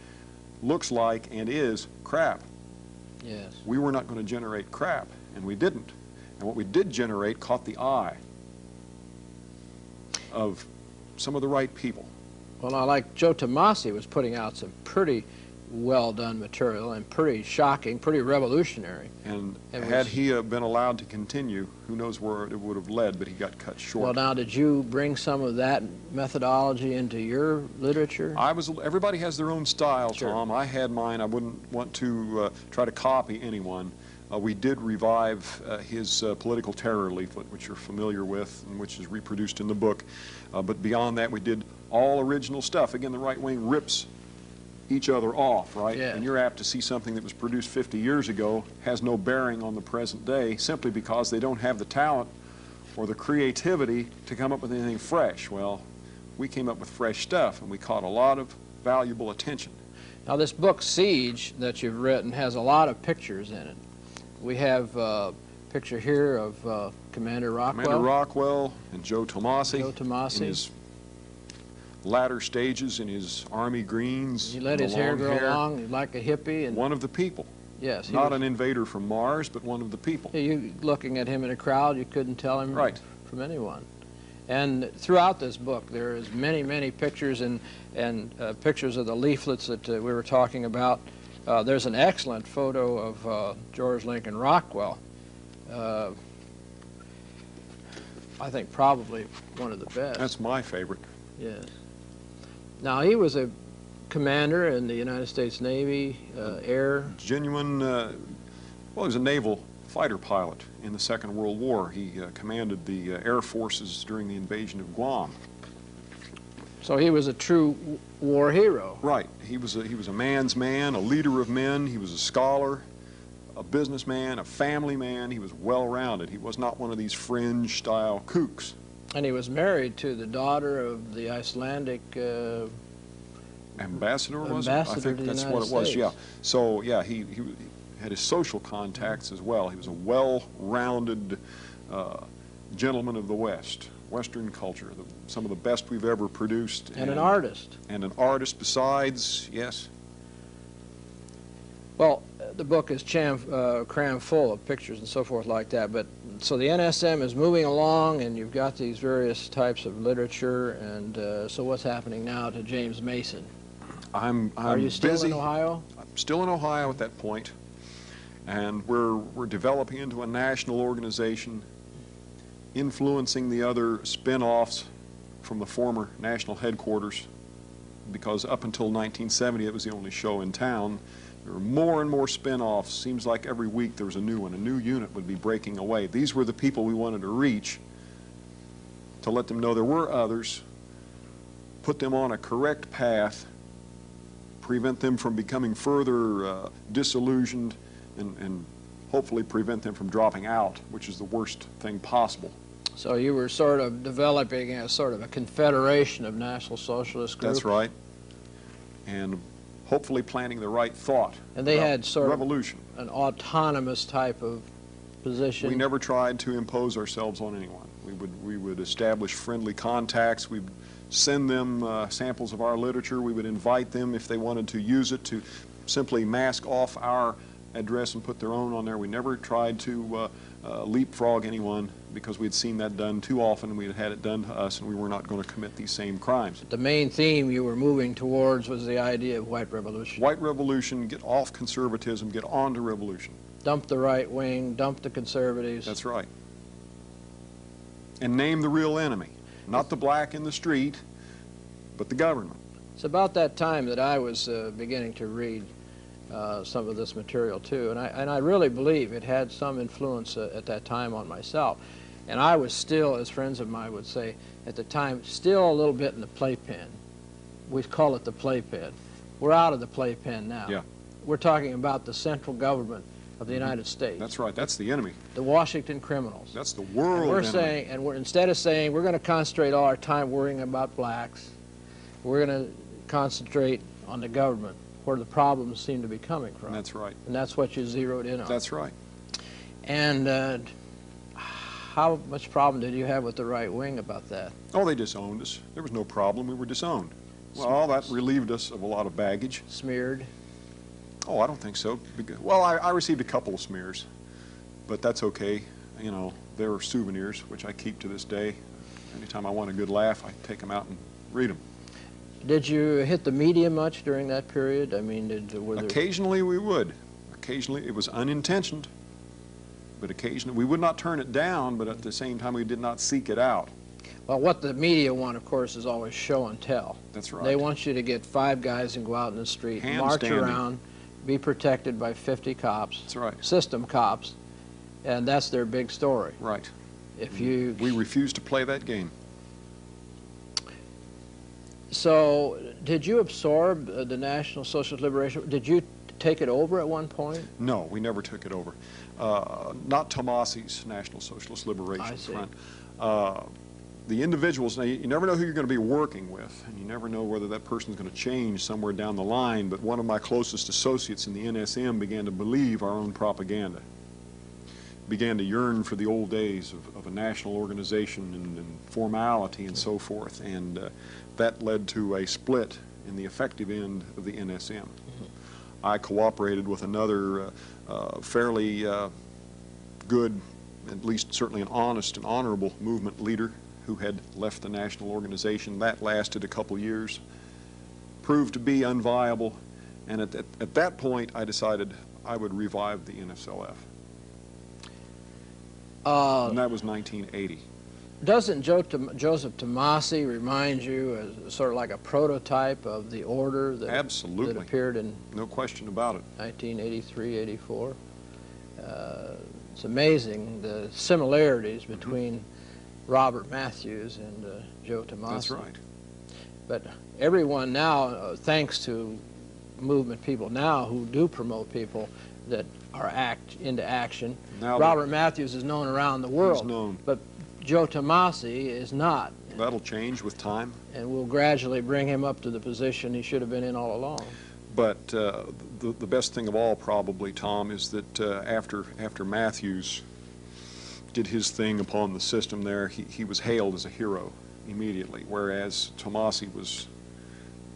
looks like and is crap.
Yes.
We were not going to generate crap, and we didn't. And what we did generate caught the eye of some of the right people.
Well, now, like Joe Tomasi was putting out some pretty well done material and pretty shocking, pretty revolutionary.
And had he been allowed to continue, who knows where it would have led, but he got cut short.
Well, now, did you bring some of that methodology into your literature?
Everybody has their own style,
Sure.
Tom. I had mine. I wouldn't want to try to copy anyone. We did revive his political terror leaflet, which you're familiar with and which is reproduced in the book. But beyond that, we did all original stuff. Again, the right wing rips each other off, right?
Yes.
And you're apt to see something that was produced 50 years ago has no bearing on the present day simply because they don't have the talent or the creativity to come up with anything fresh. Well, we came up with fresh stuff, and we caught a lot of valuable attention.
Now, this book, Siege, that you've written, has a lot of pictures in it. We have a picture here of Commander Rockwell.
Commander Rockwell and Joe Tomasi.
Joe Tomasi.
In his latter stages, in his army greens.
He let his hair grow long like a hippie. And
one of the people.
Yes.
Not an invader from Mars, but one of the people.
You looking at him in a crowd, you couldn't tell him
right.
from anyone. And throughout this book, there is many, many pictures and pictures of the leaflets that we were talking about. There's an excellent photo of George Lincoln Rockwell. I think probably one of the best.
That's my favorite.
Yes. Now, he was a commander in the United States Navy, Air.
Genuine, well, he was a naval fighter pilot in the Second World War. He commanded the Air Forces during the invasion of Guam.
So he was a true war hero.
Right. He was a man's man, a leader of men. He was a scholar, a businessman, a family man. He was well-rounded. He was not one of these fringe-style kooks.
And he was married to the daughter of the Icelandic
ambassador, was it?
ambassador
I think
to the
that's
United
what it was,
States.
yeah. So, yeah, he had his social contacts as well. He was a well-rounded gentleman of the West, Western culture, some of the best we've ever produced.
And an artist.
And an artist besides, yes.
Well, the book is crammed full of pictures and so forth like that, but so the NSM is moving along and you've got these various types of literature, and so what's happening now to James Mason?
I'm
Are you still
busy.
in Ohio?
I'm still in Ohio at that point, and we're developing into a national organization, influencing the other spin-offs from the former national headquarters, because up until 1970 it was the only show in town. There were more and more spin-offs. Seems like every week there was a new one. A new unit would be breaking away. These were the people we wanted to reach, to let them know there were others, put them on a correct path, prevent them from becoming further disillusioned, and hopefully prevent them from dropping out, which is the worst thing possible.
So you were sort of developing a sort of a confederation of National Socialist groups?
That's right. And hopefully planting the right thought.
And they had sort
revolution.
of an autonomous type of position?
We never tried to impose ourselves on anyone. We would establish friendly contacts. We'd send them samples of our literature. We would invite them, if they wanted to use it, to simply mask off our address and put their own on there. We never tried to leapfrog anyone, because we had seen that done too often. We had had it done to us, and we were not going to commit these same crimes.
The main theme you were moving towards was the idea of white revolution.
White revolution, get off conservatism, get on to revolution.
Dump the right wing, dump the conservatives.
That's right. And name the real enemy. Not the black in the street, but the government.
It's about that time that I was beginning to read some of this material too, and I really believe it had some influence at that time on myself. And I was still, as friends of mine would say, at the time, still a little bit in the playpen. We call it the playpen. We're out of the playpen now.
Yeah.
We're talking about the central government of the United States.
That's right. That's the enemy.
The Washington criminals.
That's the world
and we're
enemy.
saying, and we're, instead of saying we're going to concentrate all our time worrying about blacks, we're going to concentrate on the government, where the problems seem to be coming from.
That's right.
And that's what you zeroed in on.
That's right.
And how much problem did you have with the right wing about that?
Oh, they disowned us. There was no problem. We were disowned. Well, that relieved us of a lot of baggage.
Smeared?
Oh, I don't think so. Well, I received a couple of smears, but that's okay. You know, they were souvenirs, which I keep to this day. Anytime I want a good laugh, I take them out and read them.
Did you hit the media much during that period? I mean, were there...
Occasionally we would. Occasionally, it was unintentioned, but occasionally we would not turn it down, but at the same time we did not seek it out.
Well, what the media want, of course, is always show and tell.
That's right.
They want you to get 5 guys and go out in the street, march
Handstanding.
around, be protected by 50 cops.
That's right.
System cops, and that's their big story.
Right.
If you...
We refuse to play that game.
So, did you absorb the National Socialist Liberation? Did you take it over at one point?
No, we never took it over. Not Tomasi's National Socialist Liberation Front. The individuals, now you never know who you're going to be working with, and you never know whether that person's going to change somewhere down the line, but one of my closest associates in the NSM began to believe our own propaganda, began to yearn for the old days of a national organization and formality and so forth, and that led to a split in the effective end of the NSM. I cooperated with another fairly good, at least certainly an honest and honorable movement leader who had left the national organization. That lasted a couple years, proved to be unviable, and at that point I decided I would revive the NSLF. And that was 1980.
Doesn't Joseph Tomasi remind you as sort of like a prototype of the order that,
Absolutely.
that appeared in
No question about it.
1983, 84? It's amazing the similarities between Robert Matthews and Joe Tomasi.
That's right.
But everyone now, thanks to movement people now who do promote people that are into action,
Now
Robert Matthews is known around the world.
He's known.
But Joe Tomasi is not.
That'll change with time.
And we'll gradually bring him up to the position he should have been in all along.
But the best thing of all, probably, Tom, is that after Matthews did his thing upon the system there, he was hailed as a hero immediately, whereas Tomasi was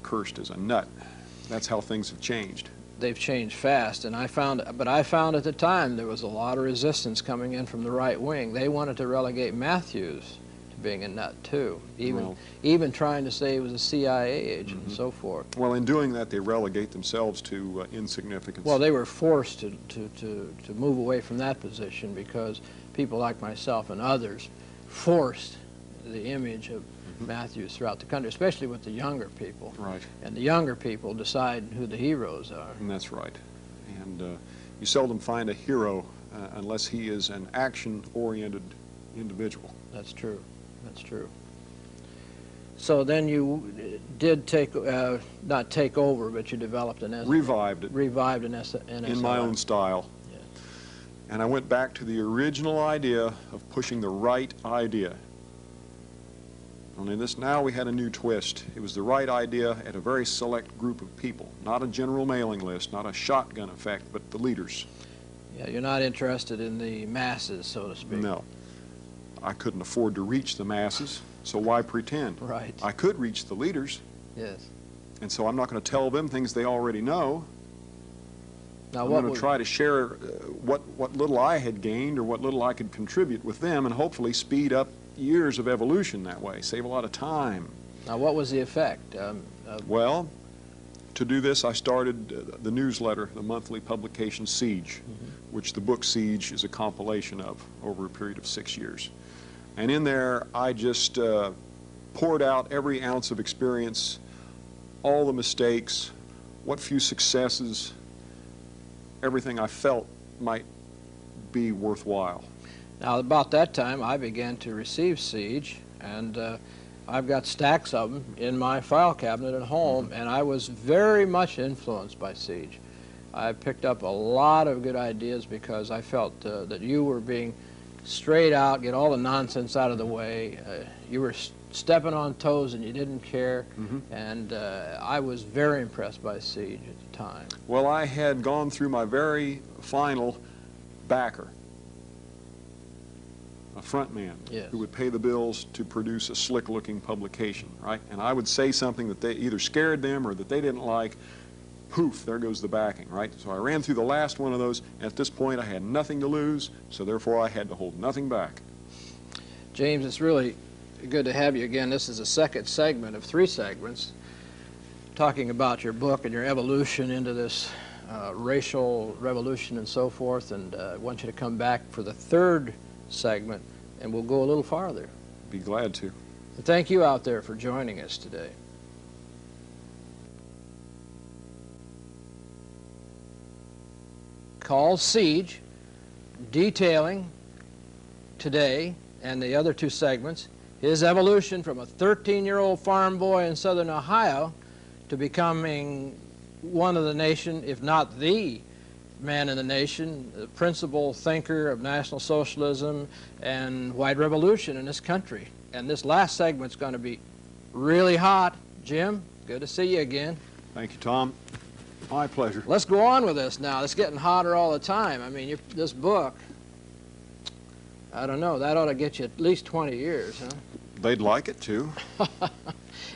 cursed as a nut. That's how things have changed.
They've changed fast, and I found at the time there was a lot of resistance coming in from the right wing. They wanted to relegate Matthews to being a nut too, even trying to say he was a CIA agent and so forth.
Well, in doing that, they relegate themselves to insignificance.
Well, they were forced to move away from that position because people like myself and others forced the image of Matthews throughout the country, especially with the younger people.
Right.
And the younger people decide who the heroes are.
And that's right. And you seldom find a hero unless he is an action-oriented individual.
That's true. That's true. So then you did not take over, but you developed an
Revived it.
Revived an NSLF.
In my own style.
Yeah.
And I went back to the original idea of pushing the right idea. Only now we had a new twist. It was the right idea at a very select group of people, not a general mailing list, not a shotgun effect, but the leaders.
Yeah, you're not interested in the masses, so to speak.
No. I couldn't afford to reach the masses, so why pretend?
Right.
I could reach the leaders.
Yes.
And so I'm not going to tell them things they already know.
Now,
I'm going to try to share what little I had gained or what little I could contribute with them, and hopefully speed up years of evolution that way, save a lot of time.
Now, what was the effect?
Well, to do this, I started the newsletter, the monthly publication Siege, which the book Siege is a compilation of over a period of 6 years. And in there, I just poured out every ounce of experience, all the mistakes, what few successes, everything I felt might be worthwhile.
Now, about that time, I began to receive Siege, and I've got stacks of them in my file cabinet at home, and I was very much influenced by Siege. I picked up a lot of good ideas because I felt that you were being straight out, get all the nonsense out of the way. You were stepping on toes and you didn't care, and I was very impressed by Siege at the time.
Well, I had gone through my very final backer, a front man who would pay the bills to produce a slick-looking publication, right? And I would say something that they either scared them or that they didn't like. Poof, there goes the backing, right? So I ran through the last one of those, and at this point I had nothing to lose, so therefore I had to hold nothing back.
James, it's really good to have you again. This is the second segment of 3 segments talking about your book and your evolution into this racial revolution and so forth, and I want you to come back for the 3rd segment, and we'll go a little farther.
Be glad to.
And thank you out there for joining us today. Called Siege, detailing today and the other 2 segments his evolution from a 13-year-old farm boy in southern Ohio to becoming one of the nation, if not the man in the nation, the principal thinker of National Socialism and white revolution in this country. And this last segment's going to be really hot. Jim, good to see you again.
Thank you, Tom. My pleasure.
Let's go on with this now. It's getting hotter all the time. I mean, this book, I don't know, that ought to get you at least 20 years, huh?
They'd like it to.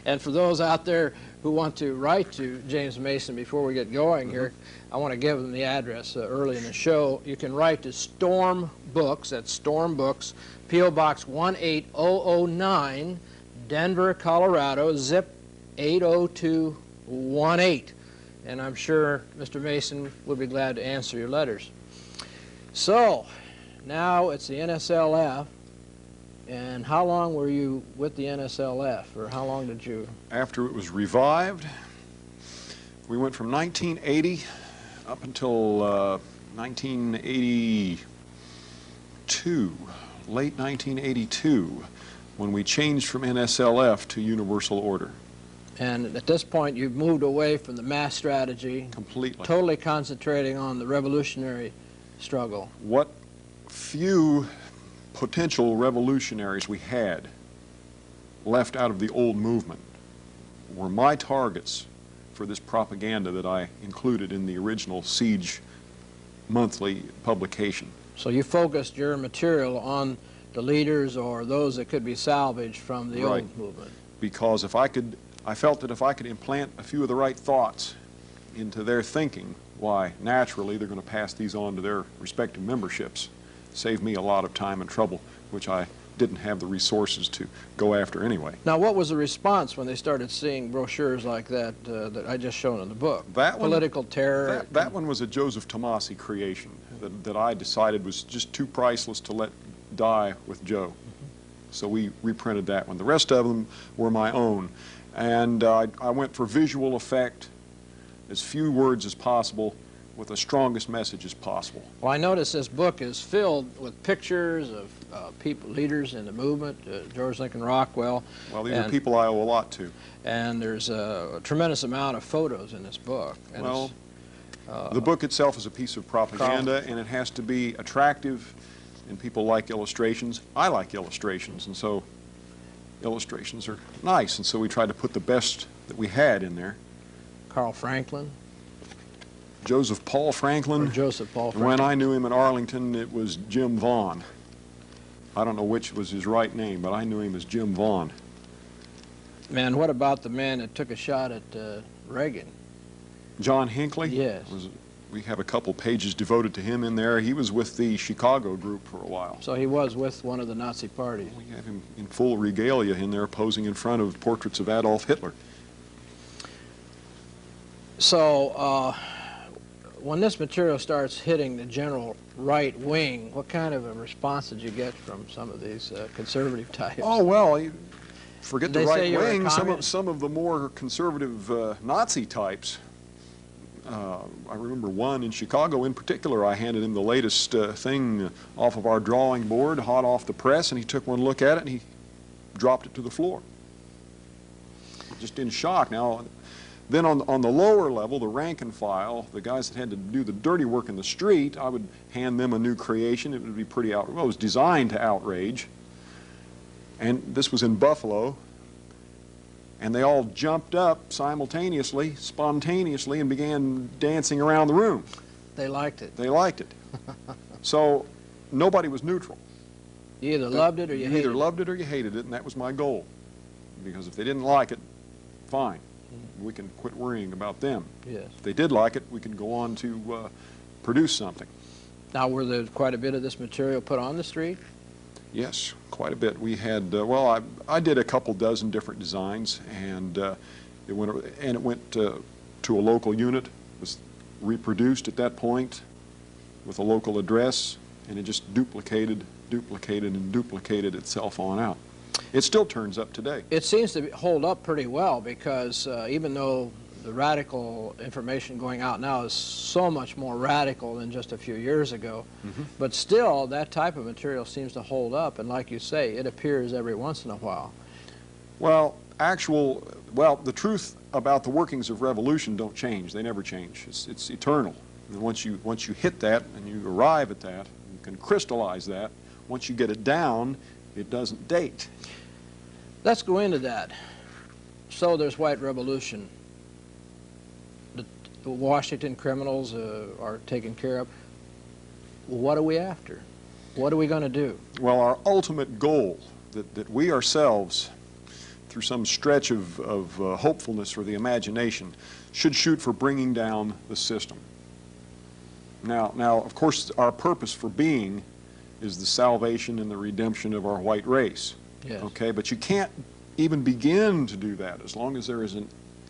And for those out there who want to write to James Mason before we get going here, I want to give them the address early in the show. You can write to Storm Books, that's Storm Books, P.O. Box 18009, Denver, Colorado, zip 80218. And I'm sure Mr. Mason would be glad to answer your letters. So, now it's the NSLF. And how long were you with the NSLF, or how long did you? After
it was revived, we went from 1980 up until 1982, late 1982, when we changed from NSLF to Universal Order.
And at this point, you've moved away from the mass strategy.
Completely.
Totally concentrating on the revolutionary struggle.
What few potential revolutionaries we had left out of the old movement were my targets for this propaganda that I included in the original Siege monthly publication.
So you focused your material on the leaders or those that could be salvaged from the
Right.
old movement.
Because I felt that if I could implant a few of the right thoughts into their thinking, why, naturally, they're going to pass these on to their respective memberships. Save me a lot of time and trouble, which I didn't have the resources to go after anyway.
Now, what was the response when they started seeing brochures like that that I just shown in the book?
That one,
Political terror.
that one was a Joseph Tomasi creation that I decided was just too priceless to let die with Joe. So we reprinted that one. The rest of them were my own. And I went for visual effect, as few words as possible, with the strongest message as possible.
Well, I notice this book is filled with pictures of people, leaders in the movement, George Lincoln Rockwell.
Well, these are people I owe a lot to.
And there's a tremendous amount of photos in this book. And
well, the book itself is a piece of propaganda, and it has to be attractive, and people like illustrations. I like illustrations, and so illustrations are nice, and so we tried to put the best that we had in there.
Carl Franklin.
Joseph Paul Franklin.
Or Joseph Paul Franklin.
When I knew him in Arlington, it was Jim Vaughn. I don't know which was his right name, but I knew him as Jim Vaughn.
Man, what about the man that took a shot at Reagan?
John Hinckley?
Yes.
We have a couple pages devoted to him in there. He was with the Chicago group for a while.
So he was with one of the Nazi parties.
We have him in full regalia in there, posing in front of portraits of Adolf Hitler.
So when this material starts hitting the general right wing, what kind of a response did you get from some of these conservative types?
Oh, well, forget the
They say
right
you're a
wing.
communist?
Some of the more conservative Nazi types. I remember one in Chicago in particular. I handed him the latest thing off of our drawing board, hot off the press, and he took one look at it and he dropped it to the floor. Just in shock. Now, then on the lower level, the rank and file, the guys that had to do the dirty work in the street, I would hand them a new creation. It would be pretty well, it was designed to outrage. And this was in Buffalo. And they all jumped up simultaneously, spontaneously, and began dancing around the room.
They liked it.
They liked it. So nobody was neutral.
You either loved it or you hated it.
either loved it or you hated it, and that was my goal. Because if they didn't like it, fine. We can quit worrying about them.
Yes.
If they did like it, we can go on to produce something.
Now, were there quite a bit of this material put on the street?
Yes, quite a bit. We had, well, I did a couple dozen different designs, and it went to a local unit. It was reproduced at that point with a local address, and it just duplicated itself on out. It still turns up today.
It seems to hold up pretty well because even though the radical information going out now is so much more radical than just a few years ago, but still that type of material seems to hold up, and like you say, it appears every once in a while.
Well, the truth about the workings of revolution don't change. They never change. It's eternal. And once you hit that and you arrive at that, you can crystallize that. Once you get it down, it doesn't date.
Let's go into that. So there's white revolution. The Washington criminals are taken care of. What are we after? What are we going to do?
Well, our ultimate goal, that we ourselves, through some stretch of hopefulness for the imagination, should shoot for bringing down the system. Now, of course, our purpose for being is the salvation and the redemption of our white race.
Yes.
Okay, but you can't even begin to do that as long as there is an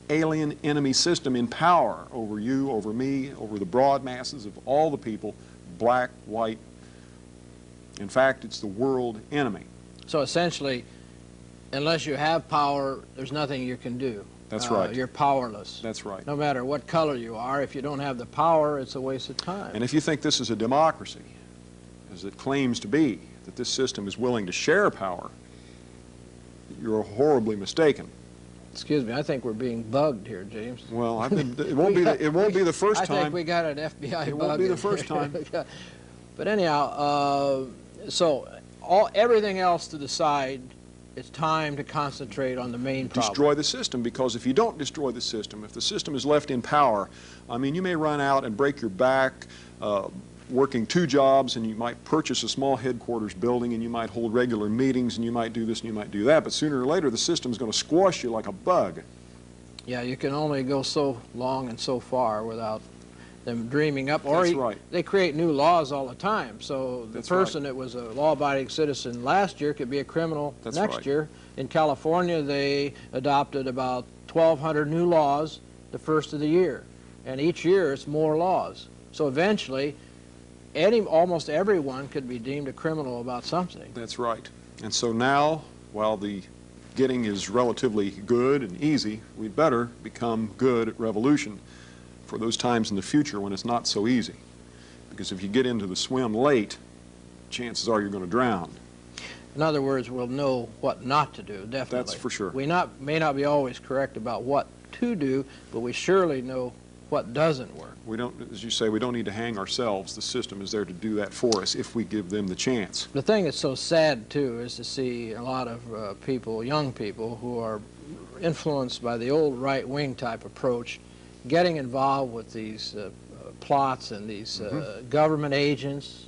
alien enemy system in power over you, over me, over the broad masses of all the people, black, white. In fact, it's the world enemy.
So essentially, unless you have power, there's nothing you can do.
That's right.
You're powerless.
That's right.
No matter what color you are, if you don't have the power, it's a waste of time.
And if you think this is a democracy, as it claims to be, that this system is willing to share power, you're horribly mistaken.
Excuse me, I think we're being bugged here, James.
Well, it won't be the first time.
I think we got an FBI bug.
It won't be the first time.
But anyhow, so everything else to the side. It's time to concentrate on the main problem.
Destroy the system, because if you don't destroy the system, if the system is left in power, I mean, you may run out and break your back working 2 jobs, and you might purchase a small headquarters building, and you might hold regular meetings, and you might do this and you might do that, but sooner or later the system is going to squash you like a bug.
Yeah, you can only go so long and so far without them dreaming up. Or
That's right.
They create new laws all the time. So the person that was a law-abiding citizen last year could be a criminal next year. In California, they adopted about 1,200 new laws the first of the year. And each year it's more laws. So eventually, almost everyone could be deemed a criminal about something.
That's right. And so now, while the getting is relatively good and easy, we'd better become good at revolution for those times in the future when it's not so easy. Because if you get into the swim late, chances are you're going to drown.
In other words, we'll know what not to do, definitely.
That's for sure.
We may not be always correct about what to do, but we surely know what doesn't work.
We don't, as you say, we don't need to hang ourselves. The system is there to do that for us if we give them the chance.
The thing that's so sad, too, is to see a lot of people, young people, who are influenced by the old right-wing type approach, getting involved with these plots and these government agents.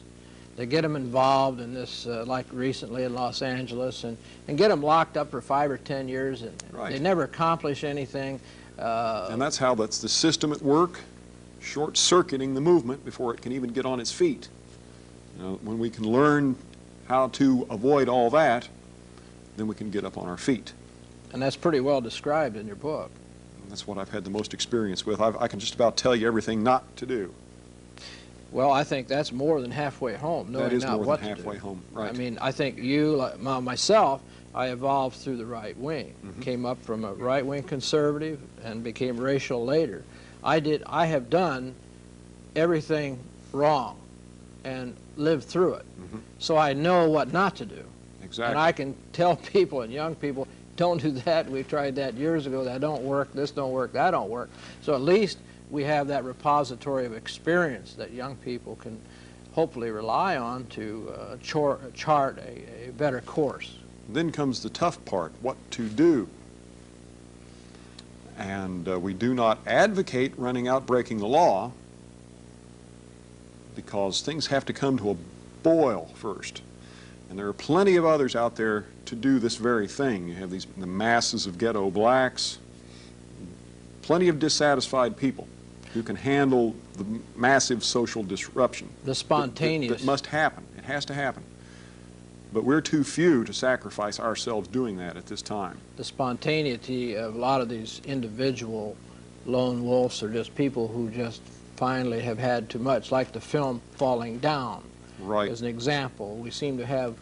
They get them involved in this, like recently in Los Angeles, and get them locked up for 5 or 10 years, and they never accomplish anything.
And that's how that's the system at work, short-circuiting the movement before it can even get on its feet. You know, when we can learn how to avoid all that, then we can get up on our feet.
And that's pretty well described in your book.
That's what I've had the most experience with. I can just about tell you everything not to do.
Well, I think that's more than halfway home, knowing not what to do.
That is more than halfway home, right.
I mean, I think you, like myself, I evolved through the right wing. Came up from a right-wing conservative and became racial later. I have done everything wrong and lived through it. So I know what not to do.
Exactly.
And I can tell people and young people, don't do that. We tried that years ago. That don't work. This don't work. That don't work. So at least we have that repository of experience that young people can hopefully rely on to chart a better course.
Then comes the tough part, what to do. And we do not advocate running out breaking the law, because things have to come to a boil first. And there are plenty of others out there to do this very thing. You have the masses of ghetto blacks, plenty of dissatisfied people who can handle the massive social disruption.
The spontaneous.
That must happen. It has to happen. But we're too few to sacrifice ourselves doing that at this time.
The spontaneity of a lot of these individual lone wolves are just people who just finally have had too much, like the film Falling Down.
Right.
As an example, we seem to have,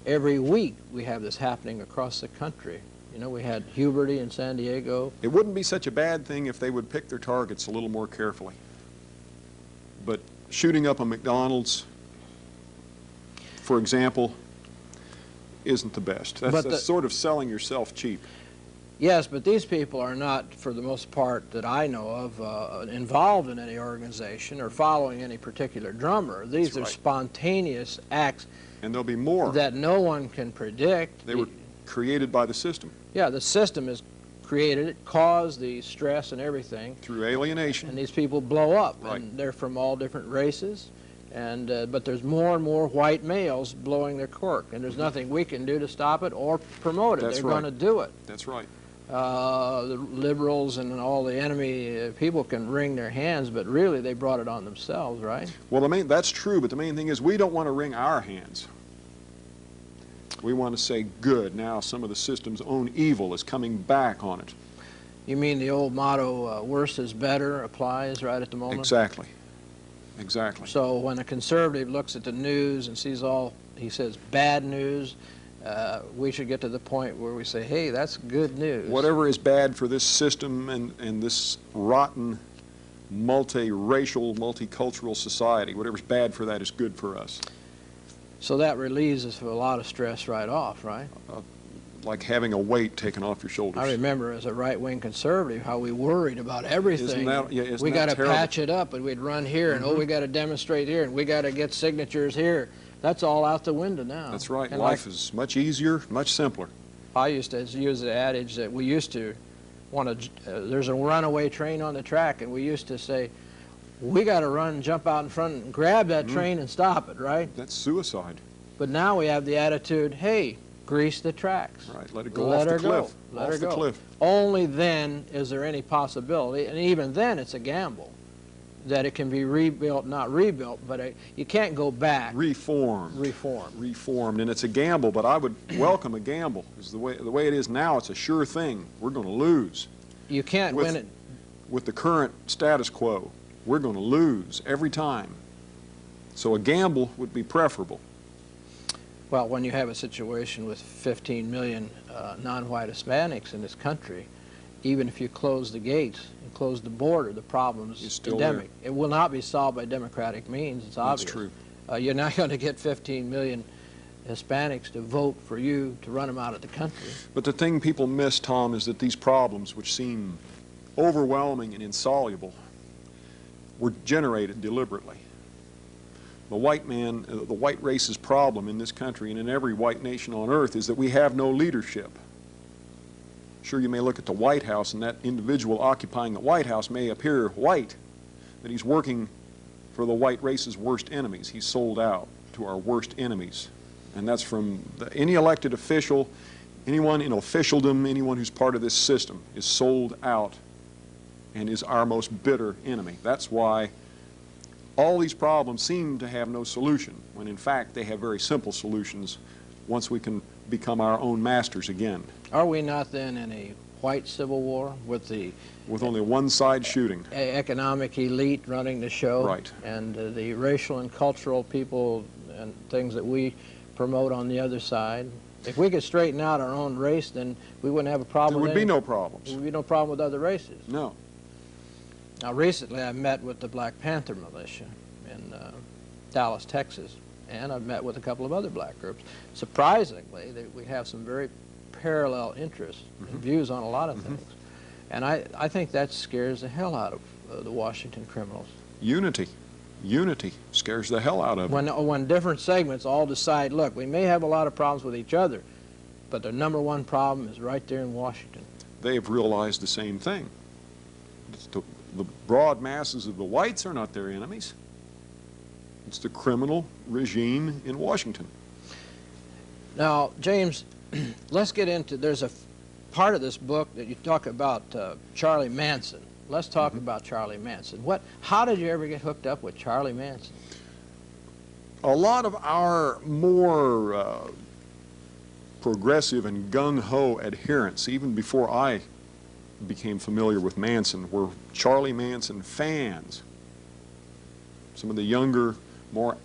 every week we have this happening across the country. You know, we had Huberty in San Diego.
It wouldn't be such a bad thing if they would pick their targets a little more carefully. But shooting up a McDonald's, for example, isn't the best. That's sort of selling yourself cheap.
Yes, but these people are not, for the most part that I know of, involved in any organization or following any particular drummer. These are spontaneous acts.
And there'll be more.
That no one can predict.
They were created by the system.
Yeah, the system has created it, caused the stress and everything.
Through alienation.
And these people blow up.
Right.
And they're from all different races. And but there's more and more white males blowing their cork. And there's nothing we can do to stop it or promote it.
That's
They're going to do it.
That's right.
The liberals and all the enemy people can wring their hands, but really they brought it on themselves, right?
Well, that's true, but the main thing is we don't want to wring our hands. We want to say, good, now some of the system's own evil is coming back on it.
You mean the old motto, worse is better, applies right at the moment?
Exactly. Exactly.
So when a conservative looks at the news and sees all, he says, bad news, we should get to the point where we say, hey, that's good news.
Whatever is bad for this system and this rotten, multiracial, multicultural society, whatever's bad for that is good for us.
So that relieves us of a lot of stress right off, right?
Like having a weight taken off your shoulders.
I remember as a right-wing conservative how we worried about everything. We got to patch it up, and we'd run here, and oh, we got to demonstrate here, and we got to get signatures here. That's all out the window now.
That's right.
And
Life is much easier, much simpler.
I used to use the adage that we used to want to, there's a runaway train on the track, and we used to say, we got to run, jump out in front and grab that train and stop it, right?
That's suicide.
But now we have the attitude, hey, grease the tracks.
Right, let it go off the cliff.
Let her go. Only then is there any possibility, and even then it's a gamble, that it can be rebuilt, not rebuilt, but you can't go back.
Reformed. Reformed, and it's a gamble, but I would welcome a gamble, because the way it is now, it's a sure thing. We're going to lose.
You can't win it.
With the current status quo, we're going to lose every time. So a gamble would be preferable.
Well, when you have a situation with 15 million non-white Hispanics in this country, even if you close the gates and close the border, the problem's endemic. It will not be solved by democratic means, it's obvious.
That's true.
You're not going to get 15 million Hispanics to vote for you to run them out of the country.
But the thing people miss, Tom, is that these problems, which seem overwhelming and insoluble, were generated deliberately. The white man, the white race's problem in this country and in every white nation on earth is that we have no leadership. Sure, you may look at the White House, and that individual occupying the White House may appear white, but he's working for the white race's worst enemies. He's sold out to our worst enemies. And that's from any elected official, anyone in officialdom, anyone who's part of this system is sold out and is our most bitter enemy. That's why all these problems seem to have no solution, when in fact they have very simple solutions once we can become our own masters again.
Are we not then in a white civil war with
only one side shooting?
Economic elite running the show,
right,
and the racial and cultural people and things that we promote on the other side? If we could straighten out our own race, then we wouldn't have a problem.
There would be no problems.
There would be no problem with other races.
No.
Now, recently I met with the Black Panther militia in Dallas, Texas, and I've met with a couple of other black groups. Surprisingly, we have some very parallel interests and views on a lot of things. And I think that scares the hell out of the Washington criminals.
Unity. Unity scares the hell out of them.
When different segments all decide, look, we may have a lot of problems with each other, but the number one problem is right there in Washington.
They have realized the same thing. The broad masses of the whites are not their enemies. It's the criminal regime in Washington.
Now, James, let's get into, there's a part of this book that you talk about Charlie Manson. Let's talk about Charlie Manson. How did you ever get hooked up with Charlie Manson?
A lot of our more progressive and gung-ho adherents, even before I became familiar with Manson, were Charlie Manson fans. Some of the younger, more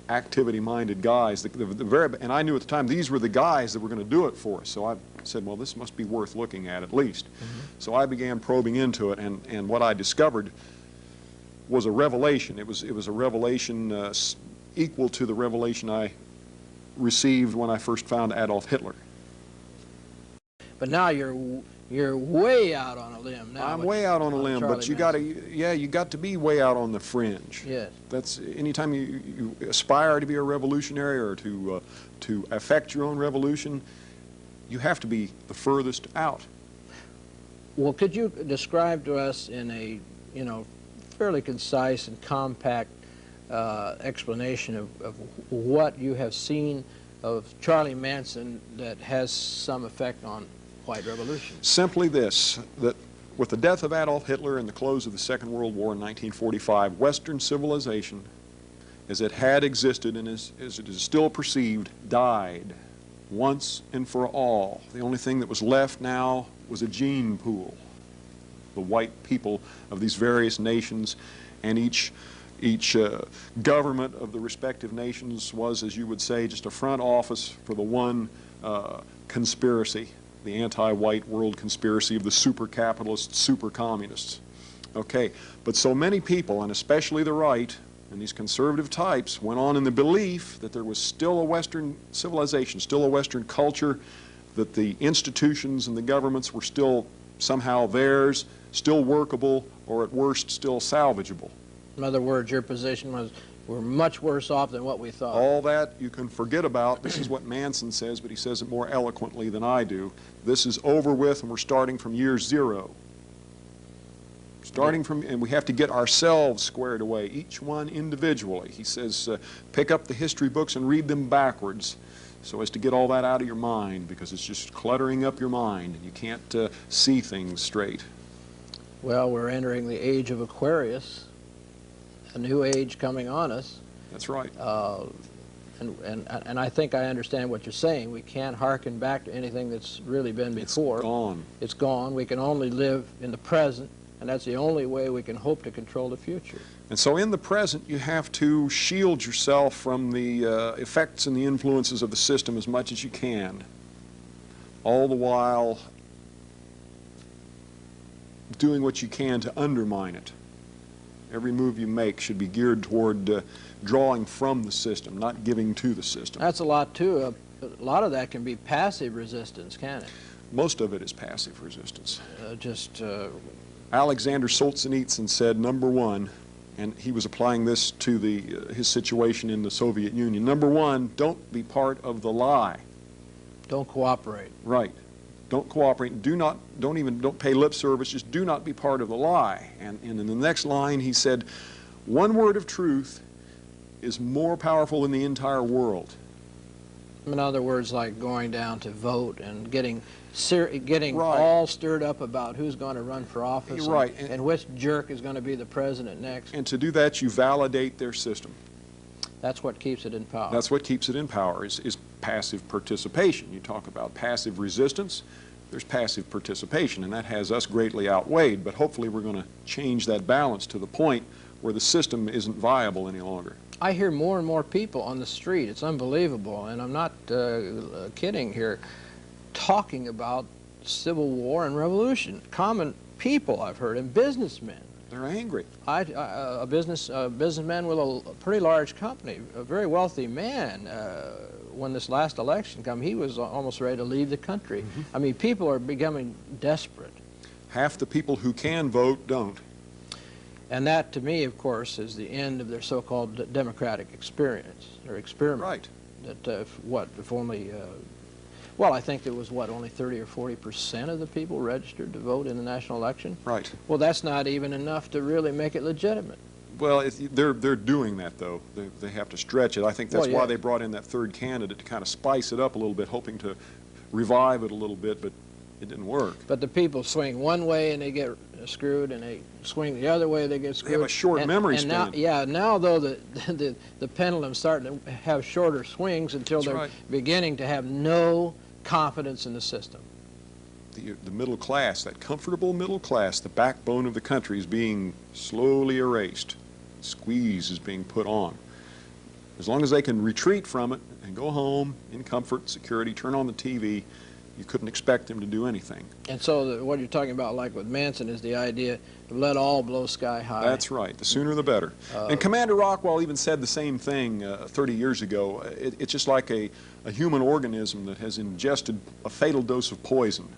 activity-minded guys, and I knew at the time these were the guys that were going to do it for us. So I said, well, this must be worth looking at least. So I began probing into it, and what I discovered was a revelation. It was a revelation equal to the revelation I received when I first found Adolf Hitler.
But now you're way out on a limb now.
I'm way out on a limb, but you got to be way out on the fringe.
Yes.
That's anytime you aspire to be a revolutionary or to affect your own revolution, you have to be the furthest out.
Well, could you describe to us in a fairly concise and compact explanation of what you have seen of Charlie Manson that has some effect on white revolution? Simply
this, that with the death of Adolf Hitler and the close of the Second World War in 1945, Western civilization, as it had existed and as it is still perceived, died once and for all. The only thing that was left now was a gene pool. The white people of these various nations, and each government of the respective nations was, as you would say, just a front office for the one conspiracy, the anti-white world conspiracy of the super-capitalists, super-communists. Okay, but so many people, and especially the right, and these conservative types, went on in the belief that there was still a Western civilization, still a Western culture, that the institutions and the governments were still somehow theirs, still workable, or at worst, still salvageable.
In other words, your position was We're much worse off than what we thought.
All that you can forget about. This is what Manson says, but he says it more eloquently than I do. This is over with, and we're starting from year zero. And we have to get ourselves squared away, each one individually. He says, pick up the history books and read them backwards so as to get all that out of your mind, because it's just cluttering up your mind, and you can't see things straight.
Well, we're entering the age of Aquarius, a new age coming on us.
That's right.
And I think I understand what you're saying. We can't hearken back to anything that's really been before.
It's gone.
It's gone. We can only live in the present, and that's the only way we can hope to control the future.
And so in the present, you have to shield yourself from the effects and the influences of the system as much as you can, all the while doing what you can to undermine it. Every move you make should be geared toward drawing from the system, not giving to the system.
That's a lot, too. A lot of that can be passive resistance, can it?
Most of it is passive resistance.
Alexander
Solzhenitsyn said, number one, and he was applying this to his situation in the Soviet Union, number one, don't be part of the lie.
Don't cooperate.
Right. Don't cooperate. Don't pay lip service. Just do not be part of the lie. And in the next line, he said, one word of truth is more powerful than the entire world.
In other words, like going down to vote and getting
right.
all stirred up about who's going to run for office,
right.
and which jerk is going to be the president next.
And to do that, you validate their system.
That's what keeps it in power.
That's what keeps it in power, is passive participation. You talk about passive resistance, there's passive participation, and that has us greatly outweighed, but hopefully we're going to change that balance to the point where the system isn't viable any longer.
I hear more and more people on the street, it's unbelievable, and I'm not kidding here, talking about civil war and revolution. Common people, I've heard, and businessmen.
They're angry.
A businessman with a pretty large company, a very wealthy man, when this last election came, he was almost ready to leave the country.
Mm-hmm.
I mean, people are becoming desperate.
Half the people who can vote don't.
And that, to me, of course, is the end of their so-called democratic experience, or experiment.
Right.
That, if only, well, I think there was, only 30 or 40% of the people registered to vote in the national election?
Right.
Well, that's not even enough to really make it legitimate.
Well, they're doing that, though. They have to stretch it. I think that's
Well, yeah.
why they brought in that third candidate, to kind of spice it up a little bit, hoping to revive it a little bit, but it didn't work.
But the people swing one way and they get screwed, and they swing the other way, they get screwed.
They have a short memory span.
Now, though, the pendulum's starting to have shorter swings until
That's
they're
right.
beginning to have no confidence in the system.
The middle class, that comfortable middle class, the backbone of the country, is being slowly erased. Squeeze is being put on. As long as they can retreat from it and go home in comfort, security, turn on the TV, you couldn't expect them to do anything.
And so what you're talking about, like with Manson, is the idea of let all blow sky high.
That's right. The sooner the better. And Commander Rockwell even said the same thing 30 years ago. It's just like a human organism that has ingested a fatal dose of poison.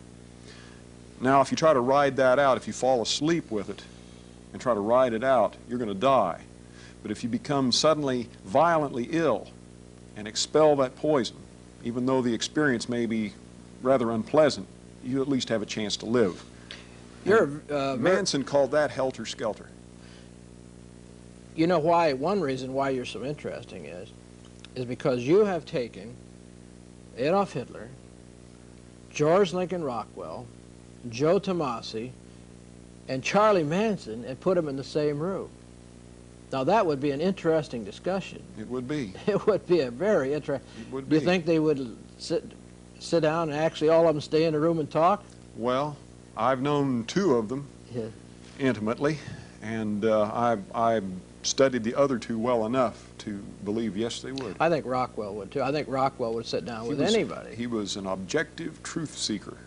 Now, if you try to ride that out, if you fall asleep with it and try to ride it out, you're going to die. But if you become suddenly violently ill and expel that poison, even though the experience may be rather unpleasant, you at least have a chance to live. Manson called that helter-skelter.
You know why? One reason why you're so interesting is because you have taken Adolf Hitler, George Lincoln Rockwell, Joe Tomasi, and Charlie Manson and put them in the same room. Now that would be an interesting discussion.
It would be.
It would be a very interesting.
It would
Do you
be.
think they would sit down and actually all of them stay in a room and talk?
Well, I've known two of them intimately, and I've studied the other two well enough to believe, yes, they would.
I think Rockwell would too. I think Rockwell would sit down with anybody.
He was an objective truth seeker,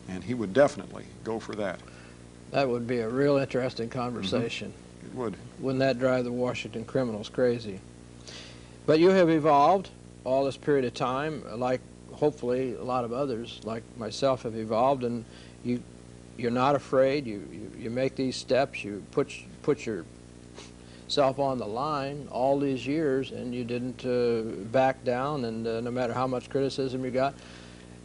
and he would definitely go for that.
That would be a real interesting conversation.
It would.
Wouldn't that drive the Washington criminals crazy? But you have evolved all this period of time, like hopefully a lot of others like myself have evolved, and you're not afraid. You make these steps. You put your yourself on the line all these years, and you didn't back down, and no matter how much criticism you got,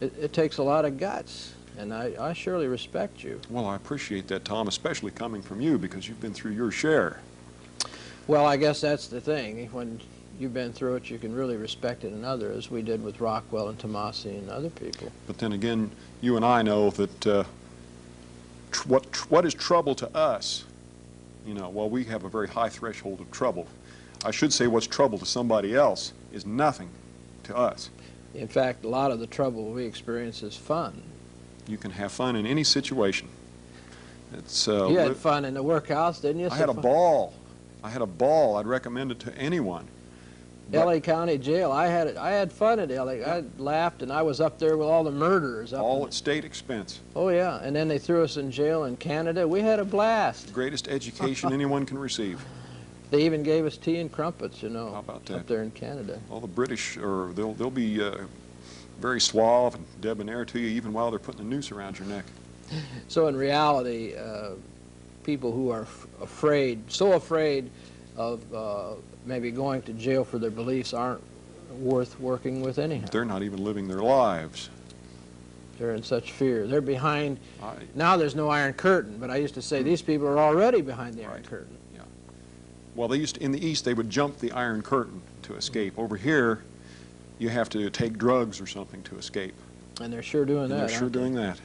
it takes a lot of guts, and I surely respect you.
Well, I appreciate that, Tom, especially coming from you, because you've been through your share.
Well, I guess that's the thing. When you've been through it, you can really respect it in others, as we did with Rockwell and Tomasi and other people.
But then again, you and I know that what is trouble to us, you know, while we have a very high threshold of trouble, I should say what's trouble to somebody else is nothing to us.
In fact, a lot of the trouble we experience is fun.
You can have fun in any situation.
You had fun in the workhouse, didn't you?
I had a ball. I had a ball. I'd recommend it to anyone.
L.A. County Jail. I had fun at L.A. I laughed, and I was up there with all the murderers.
All at state expense.
Oh, yeah. And then they threw us in jail in Canada. We had a blast.
Greatest education anyone can receive.
They even gave us tea and crumpets, you know.
How about that?
Up there in Canada.
All the British, they'll be very suave and debonair to you even while they're putting a noose around your neck.
So in reality, people who are so afraid of maybe going to jail for their beliefs aren't worth working with anyhow.
They're not even living their lives.
They're in such fear. They're behind. Now there's no Iron Curtain, but I used to say these people are already behind the Iron Curtain.
Yeah. Well, they used to, in the East, they would jump the Iron Curtain to escape. Over here, you have to take drugs or something to escape.
And they're sure doing that.
They're sure doing that.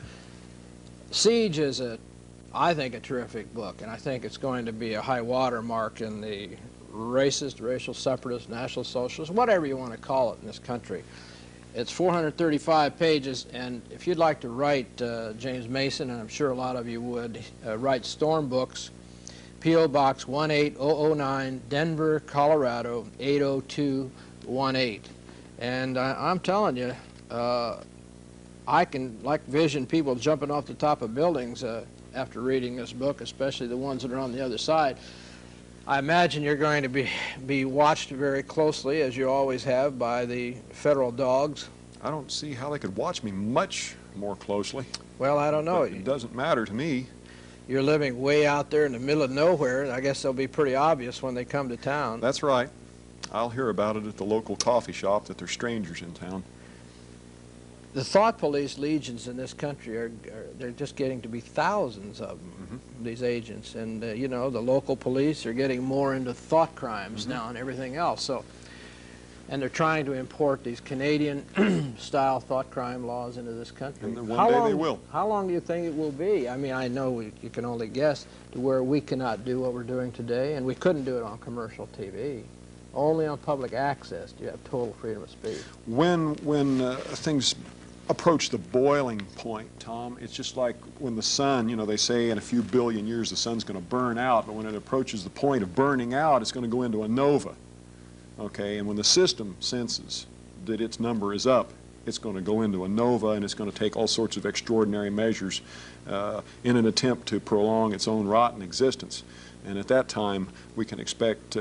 Siege is I think, a terrific book, and I think it's going to be a high watermark in the racist, racial separatist, national socialist, whatever you want to call it in this country. It's 435 pages, and if you'd like to write James Mason, and I'm sure a lot of you would, write Storm Books, P.O. Box 18009, Denver, Colorado, 80218. And I'm telling you, I can vision people jumping off the top of buildings after reading this book, especially the ones that are on the other side. I imagine you're going to be watched very closely, as you always have, by the federal dogs.
I don't see how they could watch me much more closely.
Well, I don't know.
But it doesn't matter to me.
You're living way out there in the middle of nowhere. I guess they'll be pretty obvious when they come to town.
That's right. I'll hear about it at the local coffee shop that they're strangers in town.
The thought police legions in this country they're just getting to be thousands of them, these agents. And, you know, the local police are getting more into thought crimes now and everything else. So, and they're trying to import these Canadian-style thought crime laws into this country.
And one day they will.
How long do you think it will be? I mean, I know you can only guess to where we cannot do what we're doing today, and we couldn't do it on commercial TV. Only on public access do you have total freedom of speech.
When things approach the boiling point, Tom, it's just like when the sun, you know, they say in a few billion years the sun's going to burn out, but when it approaches the point of burning out, it's going to go into a nova. Okay, and when the system senses that its number is up, it's going to go into a nova, and it's going to take all sorts of extraordinary measures in an attempt to prolong its own rotten existence. And at that time, we can expect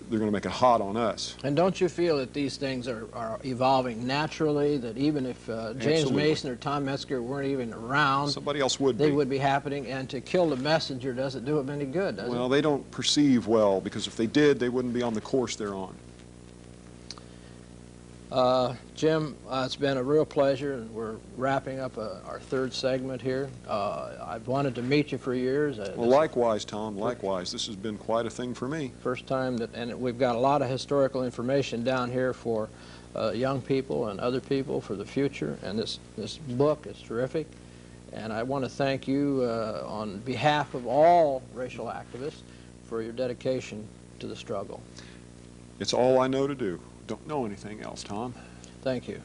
they're going to make it hot on us.
And don't you feel that these things are evolving naturally, that even if James Mason or Tom Metzger weren't even around,
somebody else would
they would be happening, and to kill the messenger doesn't do them any good, does it?
Well, they don't perceive well, because if they did, they wouldn't be on the course they're on.
Jim, it's been a real pleasure, and we're wrapping up our third segment here. I've wanted to meet you for years.
Well, likewise, Tom, likewise. This has been quite a thing for me.
First time and we've got a lot of historical information down here for young people and other people for the future, and this book is terrific. And I want to thank you on behalf of all racial activists for your dedication to the struggle.
It's all I know to do. Don't know anything else, Tom.
Thank you.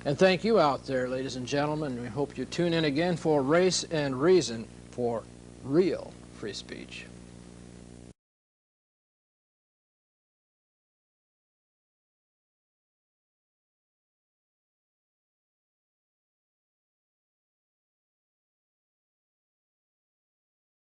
And thank you out there, ladies and gentlemen. We hope you tune in again for Race and Reason for real free speech.